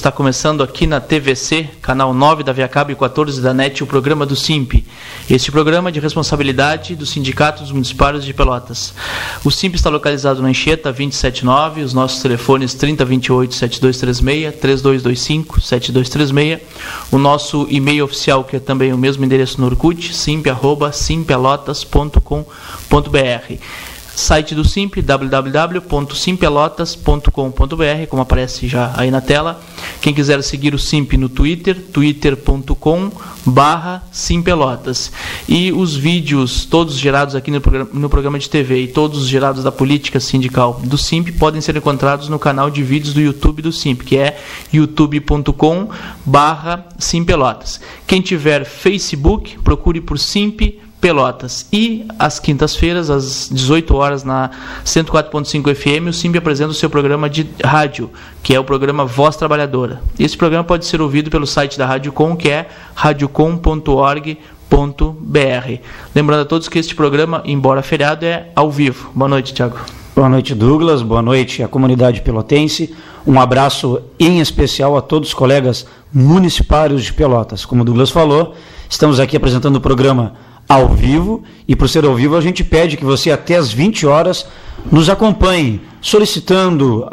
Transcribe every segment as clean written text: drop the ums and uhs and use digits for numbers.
está começando aqui na TVC, canal 9 da Viacab e 14 da NET, o programa do SIMP. Este programa é de responsabilidade do Sindicato dos Municipários de Pelotas. O SIMP está localizado na Anchieta 279, os nossos telefones 3028-7236, 3225-7236, o nosso e-mail oficial, que é também o mesmo endereço no Orkut, simp@simpelotas.com.br. Site do SIMP, www.simpelotas.com.br, como aparece já aí na tela. Quem quiser seguir o SIMP no Twitter, twitter.com/simpelotas. E os vídeos, todos gerados aqui no programa de TV e todos gerados da política sindical do SIMP, podem ser encontrados no canal de vídeos do YouTube do SIMP, que é youtube.com/simpelotas. Quem tiver Facebook, procure por SIMP Pelotas. E às quintas-feiras, às 18 horas, na 104.5 FM, o SIMP apresenta o seu programa de rádio, que é o programa Voz Trabalhadora. Esse programa pode ser ouvido pelo site da Rádio Com, que é radiocom.org.br. Lembrando a todos que este programa, embora feriado, é ao vivo. Boa noite, Thiago. Boa noite, Douglas. Boa noite à comunidade pelotense. Um abraço em especial a todos os colegas municipários de Pelotas. Como o Douglas falou, estamos aqui apresentando o programa ao vivo, e por ser ao vivo a gente pede que você até às 20 horas nos acompanhe, solicitando,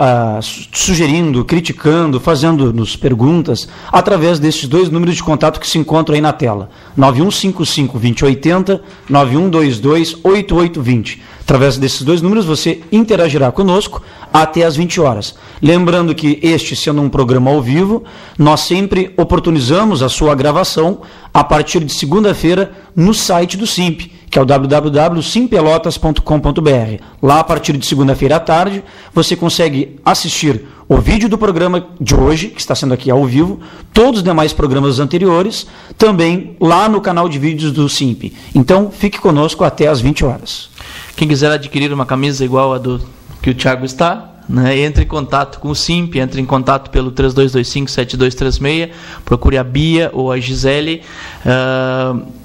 sugerindo, criticando, fazendo-nos perguntas, através desses dois números de contato que se encontram aí na tela, 9155-2080, 9122-8820. Através desses dois números você interagirá conosco até às 20 horas. Lembrando que este, sendo um programa ao vivo, nós sempre oportunizamos a sua gravação a partir de segunda-feira no site do SIMP, que é o www.simpelotas.com.br. Lá, a partir de segunda-feira à tarde, você consegue assistir o vídeo do programa de hoje, que está sendo aqui ao vivo, todos os demais programas anteriores, também lá no canal de vídeos do SIMP. Então, fique conosco até às 20 horas. Quem quiser adquirir uma camisa igual a do que o Thiago está, né, entre em contato com o SIMP, entre em contato pelo 3225-7236, procure a Bia ou a Gisele.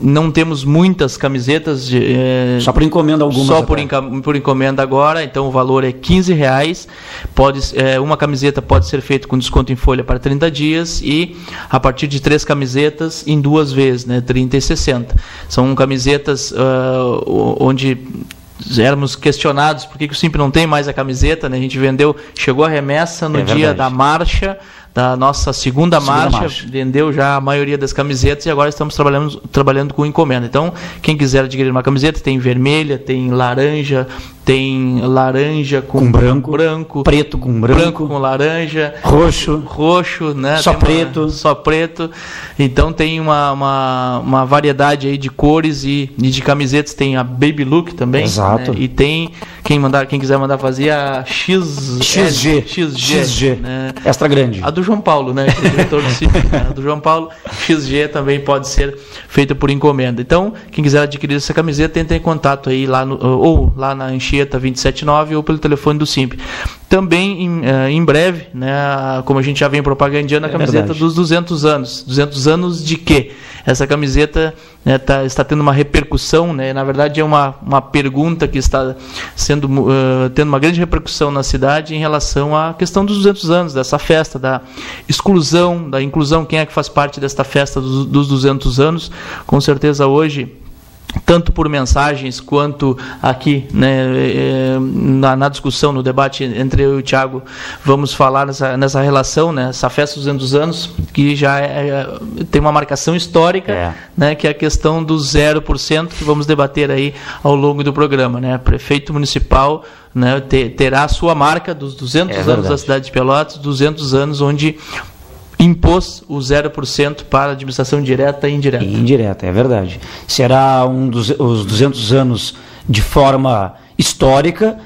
Não temos muitas camisetas. Só por encomenda algumas. Só por encomenda agora, então o valor é R$15. Uma camiseta pode ser feita com desconto em folha para 30 dias e a partir de 3 camisetas em 2 vezes, né, 30 e 60. São camisetas onde éramos questionados por que o SIMP não tem mais a camiseta, né? A gente vendeu, chegou a remessa no dia da marcha, da nossa segunda marcha, vendeu já a maioria das camisetas e agora estamos trabalhando com encomenda. Então, quem quiser adquirir uma camiseta, tem vermelha, tem laranja com branco, preto com branco com laranja, roxo, né? Só preto. Então tem uma variedade aí de cores e de camisetas. Tem a Baby Look também. Exato. Né? E tem quem quiser mandar fazer a XG, né? Extra grande. A do João Paulo, né? Que é o diretor do SIMP, né? A do João Paulo, XG também pode ser feita por encomenda. Então, quem quiser adquirir essa camiseta, entre em contato aí lá na Anchieta 279 ou pelo telefone do SIMP. Também, em breve, né, como a gente já vem propagandeando, a camiseta dos 200 anos. 200 anos de quê? Essa camiseta, né, está tendo uma repercussão, né, na verdade é uma pergunta que está tendo uma grande repercussão na cidade em relação à questão dos 200 anos, dessa festa, da inclusão, quem é que faz parte desta festa dos 200 anos. Com certeza hoje, tanto por mensagens quanto aqui, né, na discussão, no debate entre eu e o Thiago, vamos falar nessa relação, né, essa festa dos 200 anos, que já tem uma marcação histórica, né, que é a questão do 0%, que vamos debater aí ao longo do programa. Né, prefeito municipal, né, terá a sua marca dos 200 anos da cidade de Pelotas, 200 anos onde impôs o 0% para a administração direta e indireta. Indireta, é verdade. Será os 200 anos de forma histórica.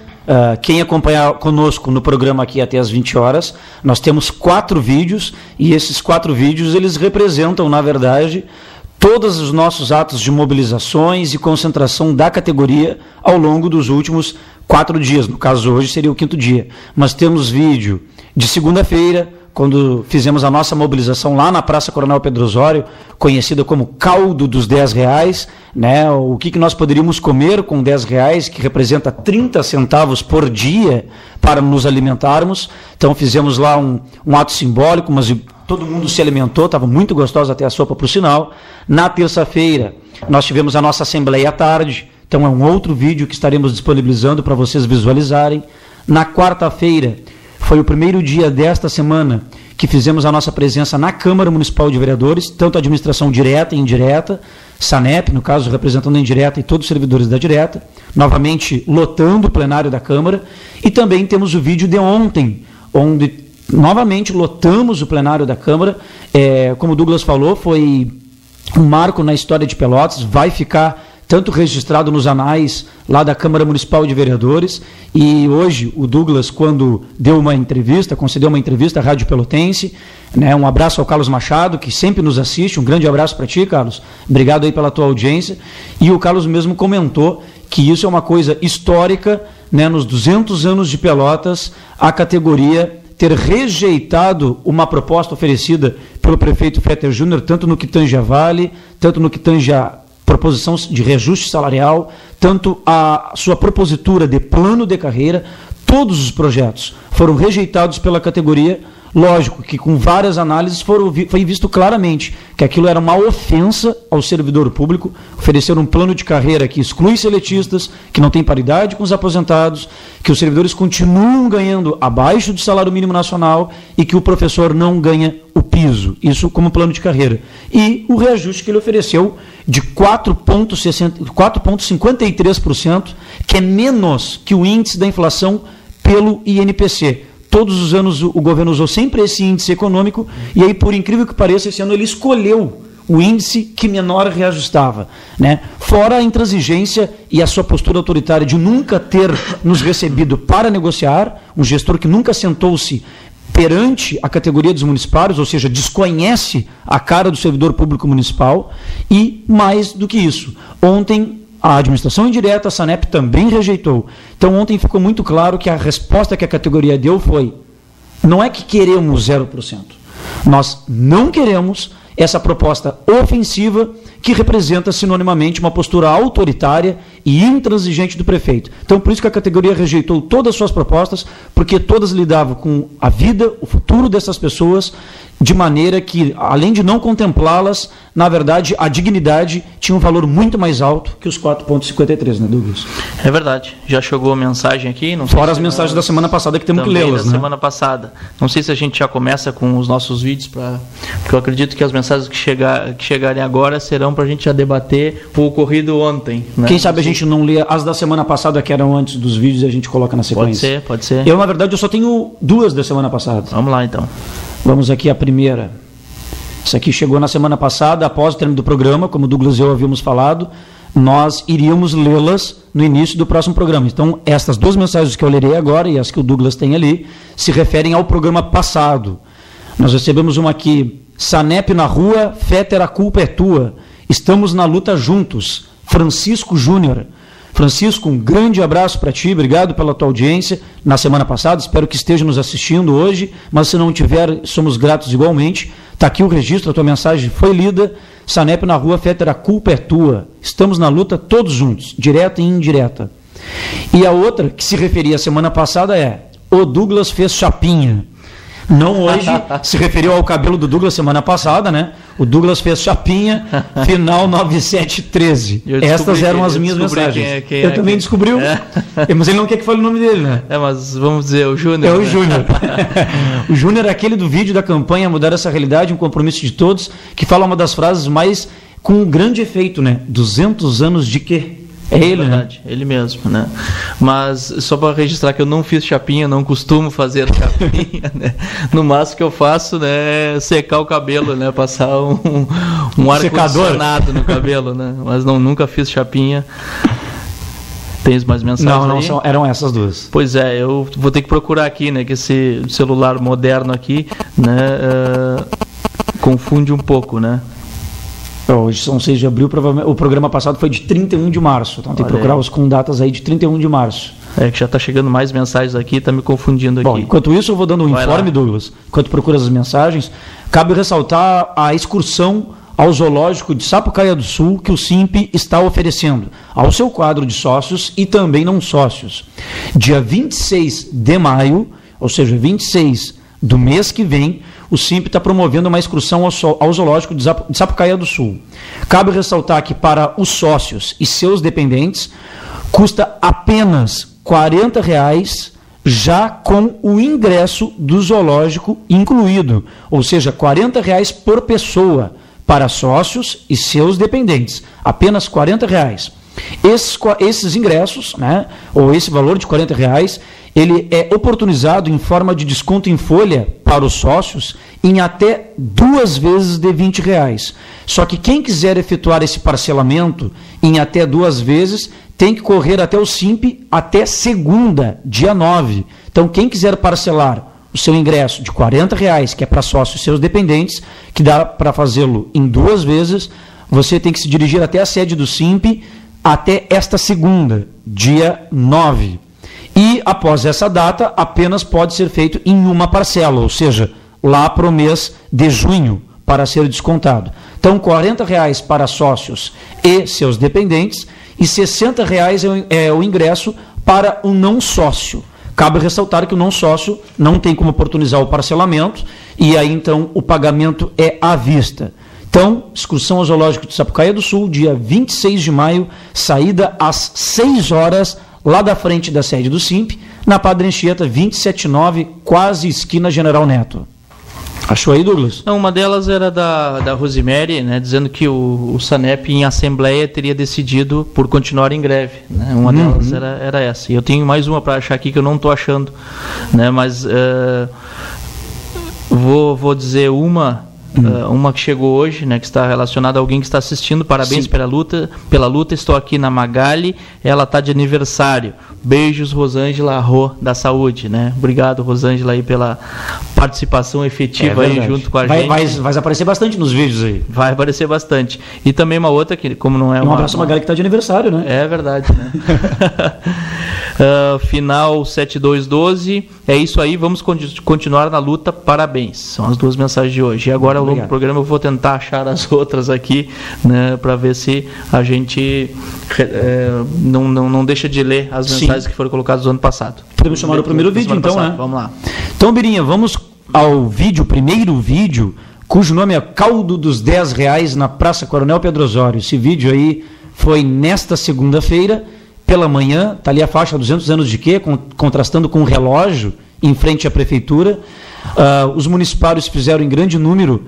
Quem acompanhar conosco no programa aqui até às 20 horas, nós temos 4 vídeos, e esses 4 vídeos eles representam, na verdade, todos os nossos atos de mobilizações e concentração da categoria ao longo dos últimos 4 dias. No caso, hoje seria o 5º dia. Mas temos vídeo de segunda-feira, quando fizemos a nossa mobilização lá na Praça Coronel Pedro Osório, conhecida como caldo dos R$10, né? O que nós poderíamos comer com R$10, que representa 30 centavos por dia para nos alimentarmos. Então fizemos lá um ato simbólico, mas todo mundo se alimentou, estava muito gostosa até a sopa, por sinal. Na terça-feira, nós tivemos a nossa assembleia à tarde, então é um outro vídeo que estaremos disponibilizando para vocês visualizarem. Na quarta-feira, foi o primeiro dia desta semana que fizemos a nossa presença na Câmara Municipal de Vereadores, tanto a administração direta e indireta, SANEP, no caso, representando a indireta e todos os servidores da direta, novamente lotando o plenário da Câmara, e também temos o vídeo de ontem, onde novamente lotamos o plenário da Câmara. Como o Douglas falou, foi um marco na história de Pelotas, vai ficar tanto registrado nos anais lá da Câmara Municipal de Vereadores, e hoje o Douglas, quando deu uma entrevista, concedeu uma entrevista à Rádio Pelotense, né, um abraço ao Carlos Machado, que sempre nos assiste, um grande abraço para ti, Carlos, obrigado aí pela tua audiência, e o Carlos mesmo comentou que isso é uma coisa histórica, né, nos 200 anos de Pelotas, a categoria ter rejeitado uma proposta oferecida pelo prefeito Fetter Júnior, tanto no que tange a Vale, tanto no que tange a proposição de reajuste salarial, tanto a sua propositura de plano de carreira, todos os projetos foram rejeitados pela categoria. Lógico que com várias análises foi visto claramente que aquilo era uma ofensa ao servidor público, oferecer um plano de carreira que exclui seletistas, que não tem paridade com os aposentados, que os servidores continuam ganhando abaixo do salário mínimo nacional e que o professor não ganha o piso, isso como plano de carreira. E o reajuste que ele ofereceu de 4,53%, que é menos que o índice da inflação pelo INPC. Todos os anos o governo usou sempre esse índice econômico, e aí, por incrível que pareça, esse ano ele escolheu o índice que menor reajustava, né? Fora a intransigência e a sua postura autoritária de nunca ter nos recebido para negociar, um gestor que nunca sentou-se perante a categoria dos municipários, ou seja, desconhece a cara do servidor público municipal. E mais do que isso, ontem a administração indireta, a SANEP, também rejeitou. Então ontem ficou muito claro que a resposta que a categoria deu foi: não é que queremos 0%, nós não queremos essa proposta ofensiva que representa sinonimamente uma postura autoritária e intransigente do prefeito. Então, por isso que a categoria rejeitou todas as suas propostas, porque todas lidavam com a vida, o futuro dessas pessoas, de maneira que, além de não contemplá-las, na verdade, a dignidade tinha um valor muito mais alto que os 4,53, né, Douglas? É verdade. Já chegou a mensagem aqui. Não Fora as mensagens da semana passada, que temos que lê-las, né? Semana passada. Não sei se a gente já começa com os nossos vídeos, porque eu acredito que as mensagens que chegarem agora serão para a gente já debater o ocorrido ontem, né? Quem sabe a gente não lê as da semana passada, que eram antes dos vídeos, e a gente coloca na sequência. Pode ser. Eu, na verdade, eu só tenho duas da semana passada. Vamos lá, então. Vamos aqui a primeira. Isso aqui chegou na semana passada, após o término do programa, como o Douglas e eu havíamos falado, nós iríamos lê-las no início do próximo programa. Então, estas duas mensagens que eu lerei agora e as que o Douglas tem ali, se referem ao programa passado. Nós recebemos uma aqui: SANEP na rua, Fetter, a culpa é tua. Estamos na luta juntos. Francisco Júnior. Francisco, um grande abraço para ti, obrigado pela tua audiência na semana passada, espero que esteja nos assistindo hoje, mas se não tiver, somos gratos igualmente. Está aqui o registro, a tua mensagem foi lida. SANEP na rua, Fetter, a culpa é tua. Estamos na luta todos juntos, direta e indireta. E a outra, que se referia à semana passada, é: o Douglas fez chapinha. Não hoje, se referiu ao cabelo do Douglas semana passada, né? O Douglas fez chapinha, final 9713. Estas eram as minhas mensagens. Eu também descobri. Mas ele não quer que fale o nome dele, né? Mas vamos dizer, o Júnior. É o Júnior. O Júnior é aquele do vídeo da campanha Mudar essa Realidade, um compromisso de todos, que fala uma das frases mais com um grande efeito, né? 200 anos de quê? É ele, verdade, né? Ele mesmo, né? Mas só para registrar que eu não fiz chapinha, não costumo fazer chapinha, né? No máximo que eu faço, né, é secar o cabelo, né? Passar um ar-condicionado no cabelo, né? Mas nunca fiz chapinha. Tens mais mensagens? Não, eram essas duas. Pois é, eu vou ter que procurar aqui, né? Que esse celular moderno aqui, né? Confunde um pouco, né? Hoje são 6 de abril, provavelmente o programa passado foi de 31 de março, então tem que procurar os com datas aí de 31 de março. que já está chegando mais mensagens aqui, está me confundindo aqui. Bom, enquanto isso eu vou dando um informe, Douglas, enquanto procura as mensagens. Cabe ressaltar a excursão ao zoológico de Sapucaia do Sul que o SIMP está oferecendo ao seu quadro de sócios e também não sócios. Dia 26 de maio, ou seja, 26 do mês que vem, o SIMP está promovendo uma excursão ao zoológico de Sapucaia do Sul. Cabe ressaltar que para os sócios e seus dependentes custa apenas R$40, já com o ingresso do zoológico incluído, ou seja, R$40 por pessoa para sócios e seus dependentes, apenas R$40. Esses ingressos, né, ou esse valor de R$40, ele é oportunizado em forma de desconto em folha para os sócios em até 2 vezes de R$20. Só que quem quiser efetuar esse parcelamento em até 2 vezes, tem que correr até o SIMP até segunda, dia 9. Então, quem quiser parcelar o seu ingresso de R$40, que é para sócios e seus dependentes, que dá para fazê-lo em 2 vezes, você tem que se dirigir até a sede do SIMP até esta segunda, dia 9. E, após essa data, apenas pode ser feito em uma parcela, ou seja, lá para o mês de junho, para ser descontado. Então, R$40 para sócios e seus dependentes e R$60 é o ingresso para o não sócio. Cabe ressaltar que o não sócio não tem como oportunizar o parcelamento e aí, então, o pagamento é à vista. Então, excursão ao Zoológico de Sapucaia do Sul, dia 26 de maio, saída às 6 horas, lá da frente da sede do SIMP, na Padre Anchieta 279, quase esquina General Neto. Achou aí, Douglas? Não, uma delas era da Rosemary, né, dizendo que o SANEP em assembleia teria decidido por continuar em greve. Né? Uma delas era essa. E eu tenho mais uma para achar aqui que eu não estou achando. Né, mas vou dizer uma que chegou hoje, né, que está relacionada a alguém que está assistindo. Parabéns pela luta. Estou aqui na Magali, ela está de aniversário. Beijos, Rosângela Rô, da Saúde. Né? Obrigado, Rosângela, aí, pela participação efetiva aí junto com a gente. Vai aparecer bastante nos vídeos aí. Vai aparecer bastante. E também uma outra que, como não é um abraço a Magali que está de aniversário, né? É verdade, né? Final 7212. É isso aí, vamos continuar na luta. Parabéns. São as 2 mensagens de hoje. E agora, ao longo do programa, eu vou tentar achar as outras aqui, né, para ver se a gente não deixa de ler as mensagens que foram colocadas no ano passado. Podemos chamar o primeiro vídeo, então, né? Vamos lá. Então, Birinha, vamos ao primeiro vídeo, cujo nome é Caldo dos R$10 na Praça Coronel Pedro Osório. Esse vídeo aí foi nesta segunda-feira, pela manhã, está ali a faixa 200 anos de quê? Contrastando com o relógio em frente à prefeitura. Os municipários fizeram em grande número,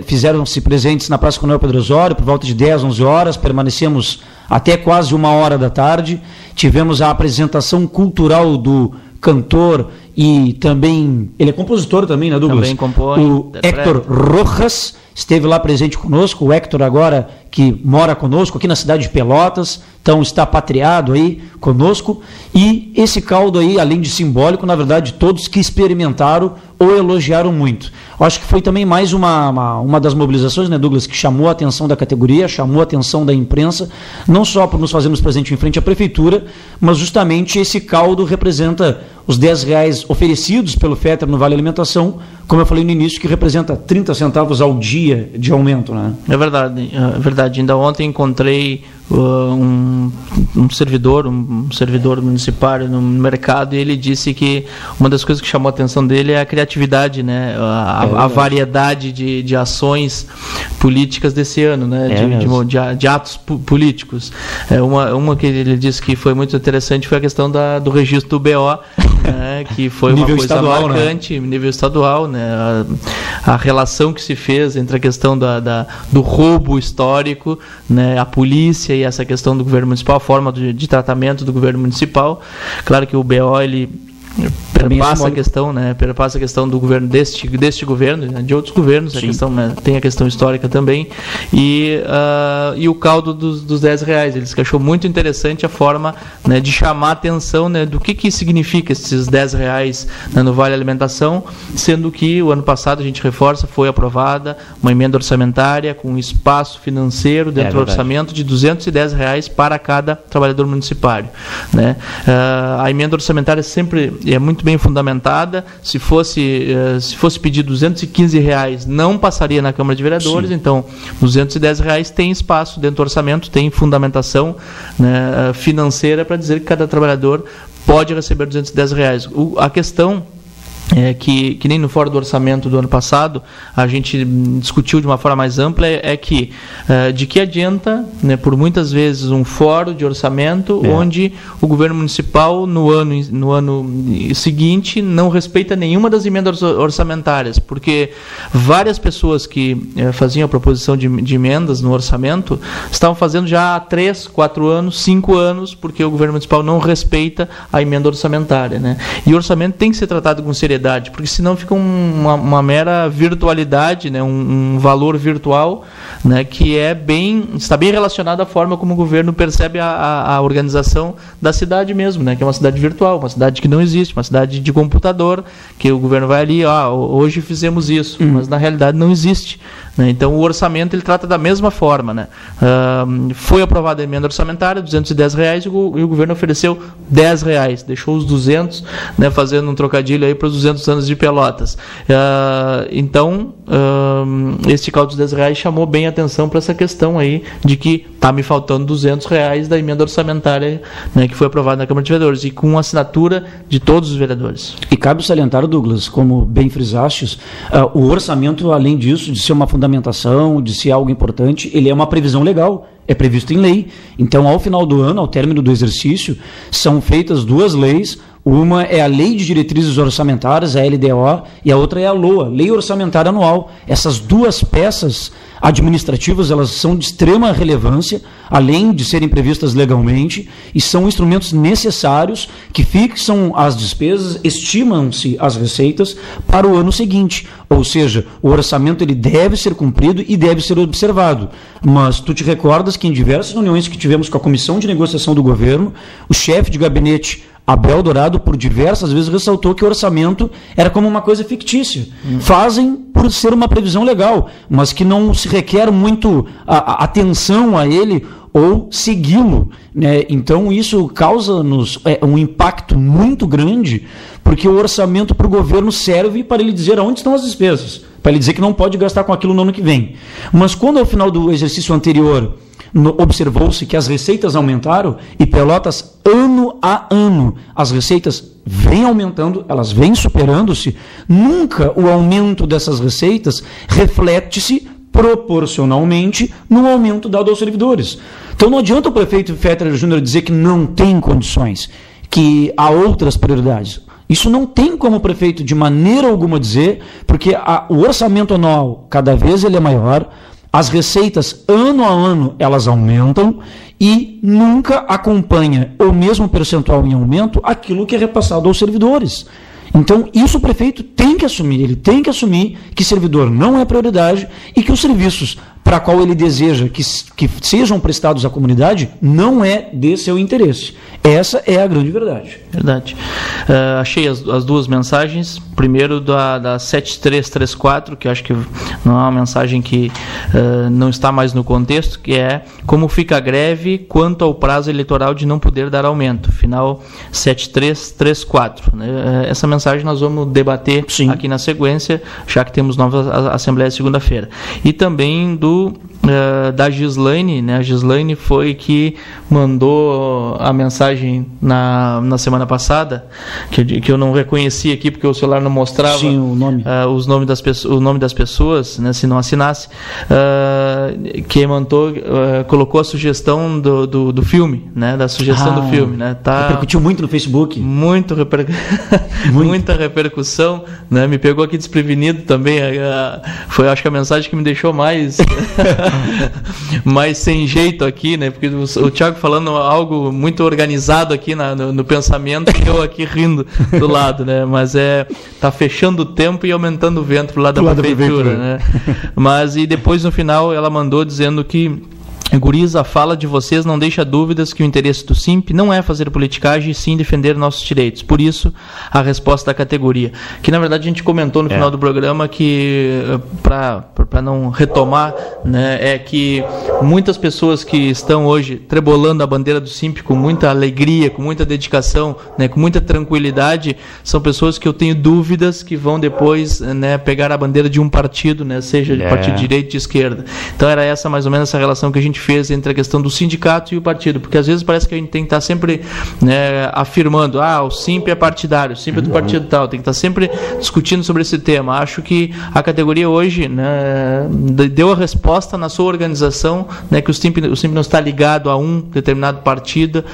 fizeram-se presentes na Praça Coronel Pedro Osório por volta de 10, 11 horas, permanecemos até quase 1 hora da tarde, tivemos a apresentação cultural do cantor e também, ele é compositor também, né, Douglas? Também compõe. O Héctor Rojas esteve lá presente conosco, o Héctor agora que mora conosco aqui na cidade de Pelotas, então está patriado aí conosco, e esse caldo aí, além de simbólico, na verdade, todos que experimentaram ou elogiaram muito. Eu acho que foi também mais uma das mobilizações, né, Douglas, que chamou a atenção da categoria, chamou a atenção da imprensa, não só por nos fazermos presente em frente à prefeitura, mas justamente esse caldo representa os R$10 oferecidos pelo FETER no Vale Alimentação, como eu falei no início, que representa 30 centavos ao dia de aumento, né? É verdade. Ainda ontem encontrei um servidor municipal no mercado, e ele disse que uma das coisas que chamou a atenção dele é a criatividade, né? A variedade de ações políticas desse ano, né? De atos políticos. Uma que ele disse que foi muito interessante foi a questão do registro do BO, né? Que foi uma coisa estadual, marcante, né? Nível estadual, né? A relação que se fez entre a questão do roubo histórico, né? A polícia e essa questão do governo municipal, a forma de tratamento do governo municipal. Claro que o BO, ele perpassa a questão, né? Perpassa a questão do governo deste governo, né? De outros governos. A questão, né? Tem a questão histórica também e o caldo dos R$10. Eles achou muito interessante a forma, né, de chamar a atenção, né, do que significa esses R$10, né, no Vale Alimentação, sendo que o ano passado, a gente reforça, foi aprovada uma emenda orçamentária com espaço financeiro dentro do orçamento de R$210 para cada trabalhador municipário, né? A emenda orçamentária sempre é muito bem fundamentada. Se fosse pedir R$215, não passaria na Câmara de Vereadores. Sim. Então, R$210 tem espaço dentro do orçamento, tem fundamentação, né, financeira para dizer que cada trabalhador pode receber R$210. A questão é que nem no Fórum do Orçamento do ano passado a gente discutiu de uma forma mais ampla, de que adianta, né, por muitas vezes um fórum de orçamento onde o governo municipal no ano seguinte não respeita nenhuma das emendas orçamentárias, porque várias pessoas que faziam a proposição de emendas no orçamento estavam fazendo já há 3, 4 anos, 5 anos, porque o governo municipal não respeita a emenda orçamentária, né? E o orçamento tem que ser tratado com seriedade, porque senão fica uma mera virtualidade, né, um valor virtual, né, que está bem relacionado à forma como o governo percebe a organização da cidade mesmo, né, que é uma cidade virtual, uma cidade que não existe, uma cidade de computador, que o governo vai ali, hoje fizemos isso, mas na realidade não existe, né? Então o orçamento ele trata da mesma forma, né? Foi aprovada a emenda orçamentária, R$210, e o governo ofereceu R$10, deixou os 200, né, fazendo um trocadilho aí para os 200 anos de Pelotas. Então, este caldo dos R$10 chamou bem a atenção para essa questão aí de que está me faltando R$200 da emenda orçamentária, né, que foi aprovada na Câmara de Vereadores, e com assinatura de todos os vereadores. E cabe salientar, Douglas, como bem frisastes, o orçamento, além disso, de ser uma fundamentação, de ser algo importante, ele é uma previsão legal, é previsto em lei. Então, ao final do ano, ao término do exercício, são feitas 2 leis. Uma é a Lei de Diretrizes Orçamentárias, a LDO, e a outra é a LOA, Lei Orçamentária Anual. Essas 2 peças administrativas, elas são de extrema relevância, além de serem previstas legalmente, e são instrumentos necessários que fixam as despesas, estimam-se as receitas para o ano seguinte. Ou seja, o orçamento ele deve ser cumprido e deve ser observado. Mas tu te recordas que em diversas reuniões que tivemos com a Comissão de Negociação do Governo, o chefe de gabinete, Abel Dourado, por diversas vezes ressaltou que o orçamento era como uma coisa fictícia. Fazem por ser uma previsão legal, mas que não se requer muito atenção a ele ou segui-lo, né? Então isso causa-nos um impacto muito grande, porque o orçamento para o governo serve para ele dizer aonde estão as despesas, para ele dizer que não pode gastar com aquilo no ano que vem. Mas quando ao final do exercício anterior observou-se que as receitas aumentaram, e Pelotas, ano a ano, as receitas vêm aumentando, elas vêm superando-se, nunca o aumento dessas receitas reflete-se proporcionalmente no aumento dado aos servidores. Então não adianta o prefeito Fetter Júnior dizer que não tem condições, que há outras prioridades. Isso não tem como o prefeito de maneira alguma dizer, porque o orçamento anual, cada vez ele é maior, as receitas, ano a ano, elas aumentam e nunca acompanha o mesmo percentual em aumento aquilo que é repassado aos servidores. Então, isso o prefeito tem que assumir. Ele tem que assumir que servidor não é prioridade e que os serviços para qual ele deseja que sejam prestados à comunidade não é de seu interesse. Essa é a grande verdade. Verdade. Achei as 2 mensagens. Primeiro da 7334, que eu acho que não é uma mensagem que não está mais no contexto, que é como fica a greve quanto ao prazo eleitoral de não poder dar aumento. Final 7334. Essa mensagem nós vamos debater aqui na sequência, já que temos nova Assembleia segunda-feira. E também da Gislaine, né? A Gislaine foi que mandou a mensagem na semana passada, que eu não reconheci aqui porque o celular não mostrava o nome. O nome das pessoas, né, se não assinasse, que colocou a sugestão do filme, né, da sugestão do filme, né, repercutiu muito no Facebook. Muita repercussão, né, me pegou aqui desprevenido também, foi acho que a mensagem que me deixou mais mas sem jeito aqui, né? Porque o Thiago falando algo muito organizado aqui no pensamento e eu aqui rindo do lado, né? Mas tá fechando o tempo e aumentando o vento pro lado da prefeitura, né? Mas e depois no final ela mandou dizendo que guris, a fala de vocês não deixa dúvidas que o interesse do Simp não é fazer politicagem e sim defender nossos direitos. Por isso, a resposta da categoria. Que, na verdade, a gente comentou no final do programa que, para não retomar, né, é que muitas pessoas que estão hoje trebolando a bandeira do Simp com muita alegria, com muita dedicação, né, com muita tranquilidade, são pessoas que eu tenho dúvidas que vão depois, né, pegar a bandeira de um partido, né, seja de partido de direita ou de esquerda. Então, era essa mais ou menos essa relação que a gente fez entre a questão do sindicato e o partido, porque às vezes parece que a gente tem que estar sempre, né, afirmando, o Simp é partidário, o Simp é do partido tal, tem que estar sempre discutindo sobre esse tema. Acho que a categoria hoje, né, deu a resposta na sua organização, né, que o Simp não está ligado a um determinado partido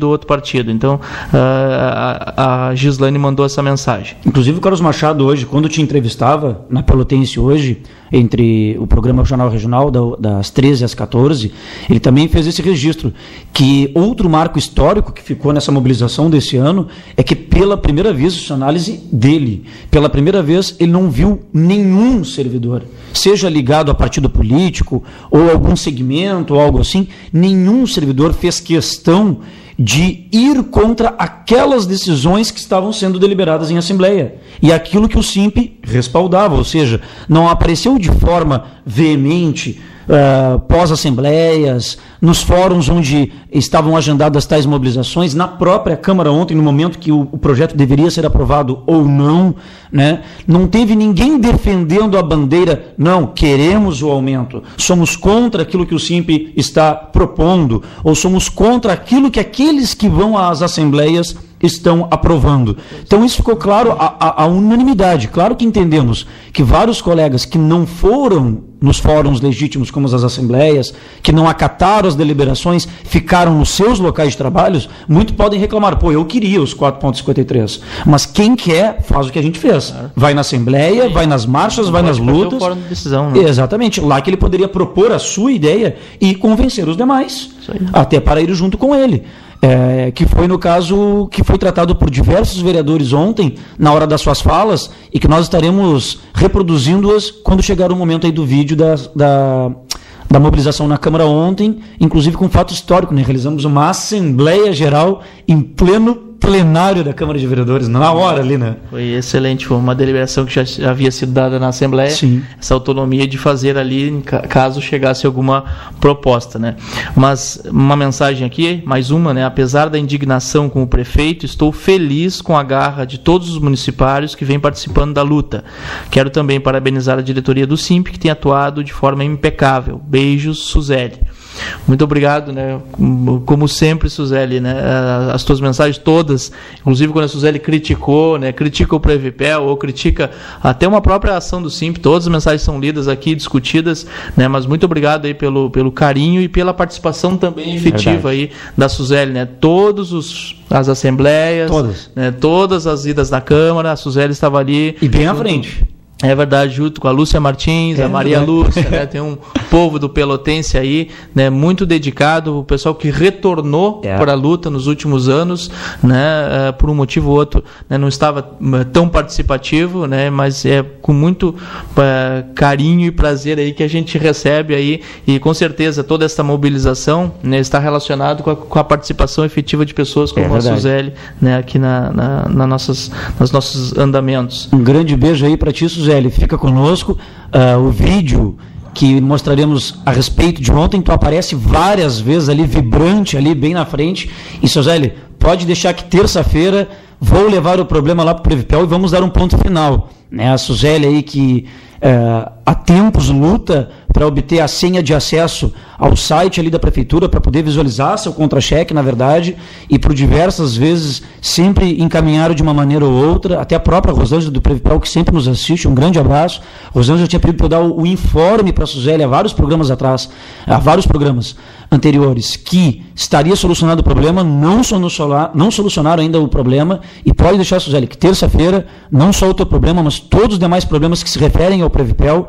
ou outro partido. Então, a Gislane mandou essa mensagem. Inclusive o Carlos Machado hoje, quando te entrevistava na Pelotense hoje, entre o programa Jornal Regional das 13 às 14, ele também fez esse registro, que outro marco histórico que ficou nessa mobilização desse ano é que pela primeira vez, isso é análise dele, pela primeira vez ele não viu nenhum servidor, seja ligado a partido político ou algum segmento ou algo assim, nenhum servidor fez questão de ir contra aquelas decisões que estavam sendo deliberadas em Assembleia. E aquilo que o Simp respaldava, ou seja, não apareceu de forma veemente pós-assembleias, nos fóruns onde estavam agendadas tais mobilizações, na própria Câmara ontem, no momento que o projeto deveria ser aprovado ou não, né? Não teve ninguém defendendo a bandeira, não, queremos o aumento, somos contra aquilo que o Simp está propondo, ou somos contra aquilo que aqueles que vão às assembleias estão aprovando. Então isso ficou claro, a unanimidade. Claro que entendemos que vários colegas que não foram nos fóruns legítimos como as assembleias, que não acataram as deliberações, ficaram nos seus locais de trabalho, muito podem reclamar, eu queria os 4,53. Mas quem quer, faz o que a gente fez. Vai na assembleia, vai nas marchas, vai nas lutas. Fórum de decisão, né? Exatamente. Lá que ele poderia propor a sua ideia e convencer os demais, até para ir junto com ele. Que foi no caso que foi tratado por diversos vereadores ontem, na hora das suas falas, e que nós estaremos reproduzindo-as quando chegar o momento aí do vídeo da mobilização na Câmara ontem, inclusive com fato histórico, né? Realizamos uma Assembleia Geral em pleno plenário da Câmara de Vereadores, na hora ali, né? Foi excelente, foi uma deliberação que já havia sido dada na Assembleia. Sim. Essa autonomia de fazer ali, caso chegasse alguma proposta, né? Mas uma mensagem aqui, mais uma, né? Apesar da indignação com o prefeito, estou feliz com a garra de todos os municipários que vêm participando da luta. Quero também parabenizar a diretoria do Simp, que tem atuado de forma impecável. Beijos, Suzeli. Muito obrigado, né? Como sempre, Suzeli, né? As tuas mensagens todas, inclusive quando a Suzeli criticou, né? Critica o Previpel ou critica até uma própria ação do Simp, todas as mensagens são lidas aqui, discutidas, né? Mas muito obrigado aí pelo carinho e pela participação também efetiva aí da Suzeli, né? As assembleias, né? Todas as idas na Câmara, a Suzeli estava ali. E bem à frente. É verdade, junto com a Lúcia Martins, a Maria Lúcia, né? Tem um povo do Pelotense aí, né? Muito dedicado, o pessoal que retornou para a luta nos últimos anos, né? Por um motivo ou outro, né? Não estava tão participativo, né? Mas é com muito carinho e prazer aí que a gente recebe aí, e com certeza toda essa mobilização, né? Está relacionado com a participação efetiva de pessoas como a Suzeli, né? Aqui nos nossos andamentos. Um grande beijo aí para ti, Suzeli. Fica conosco. O vídeo que mostraremos a respeito de ontem, tu aparece várias vezes ali, vibrante ali, bem na frente. E, Suzeli, pode deixar que terça-feira vou levar o problema lá para o Previpel e vamos dar um ponto final. A Suzeli aí que há tempos luta para obter a senha de acesso ao site ali da prefeitura para poder visualizar seu contra-cheque, na verdade, e por diversas vezes sempre encaminharam de uma maneira ou outra, até a própria Rosângela do Previpel, que sempre nos assiste, um grande abraço. Rosângela tinha pedido para eu dar o informe para a Suzeli há vários programas atrás, há vários programas anteriores, que estaria solucionado o problema, não solucionaram ainda o problema, e pode deixar, Suzeli, que terça-feira, não só o teu problema, mas todos os demais problemas que se referem ao Previpel,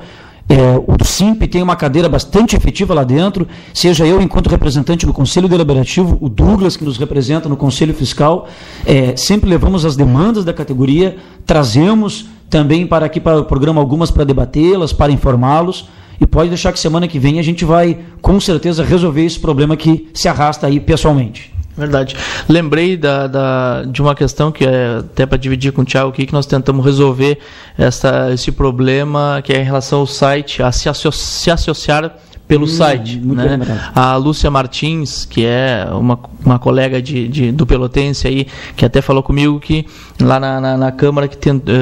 o do SIMP tem uma cadeira bastante efetiva lá dentro, seja eu, enquanto representante do Conselho Deliberativo, o Douglas, que nos representa no Conselho Fiscal, sempre levamos as demandas da categoria, trazemos também para aqui para o programa algumas para debatê-las, para informá-los, e pode deixar que semana que vem a gente vai, com certeza, resolver esse problema que se arrasta aí pessoalmente. Verdade. Lembrei de uma questão que é até para dividir com o Thiago aqui, que nós tentamos resolver esse problema, que é em relação ao site, a se associar pelo site. Né? A Lúcia Martins, que é uma colega do Pelotense aí, que até falou comigo que lá na Câmara que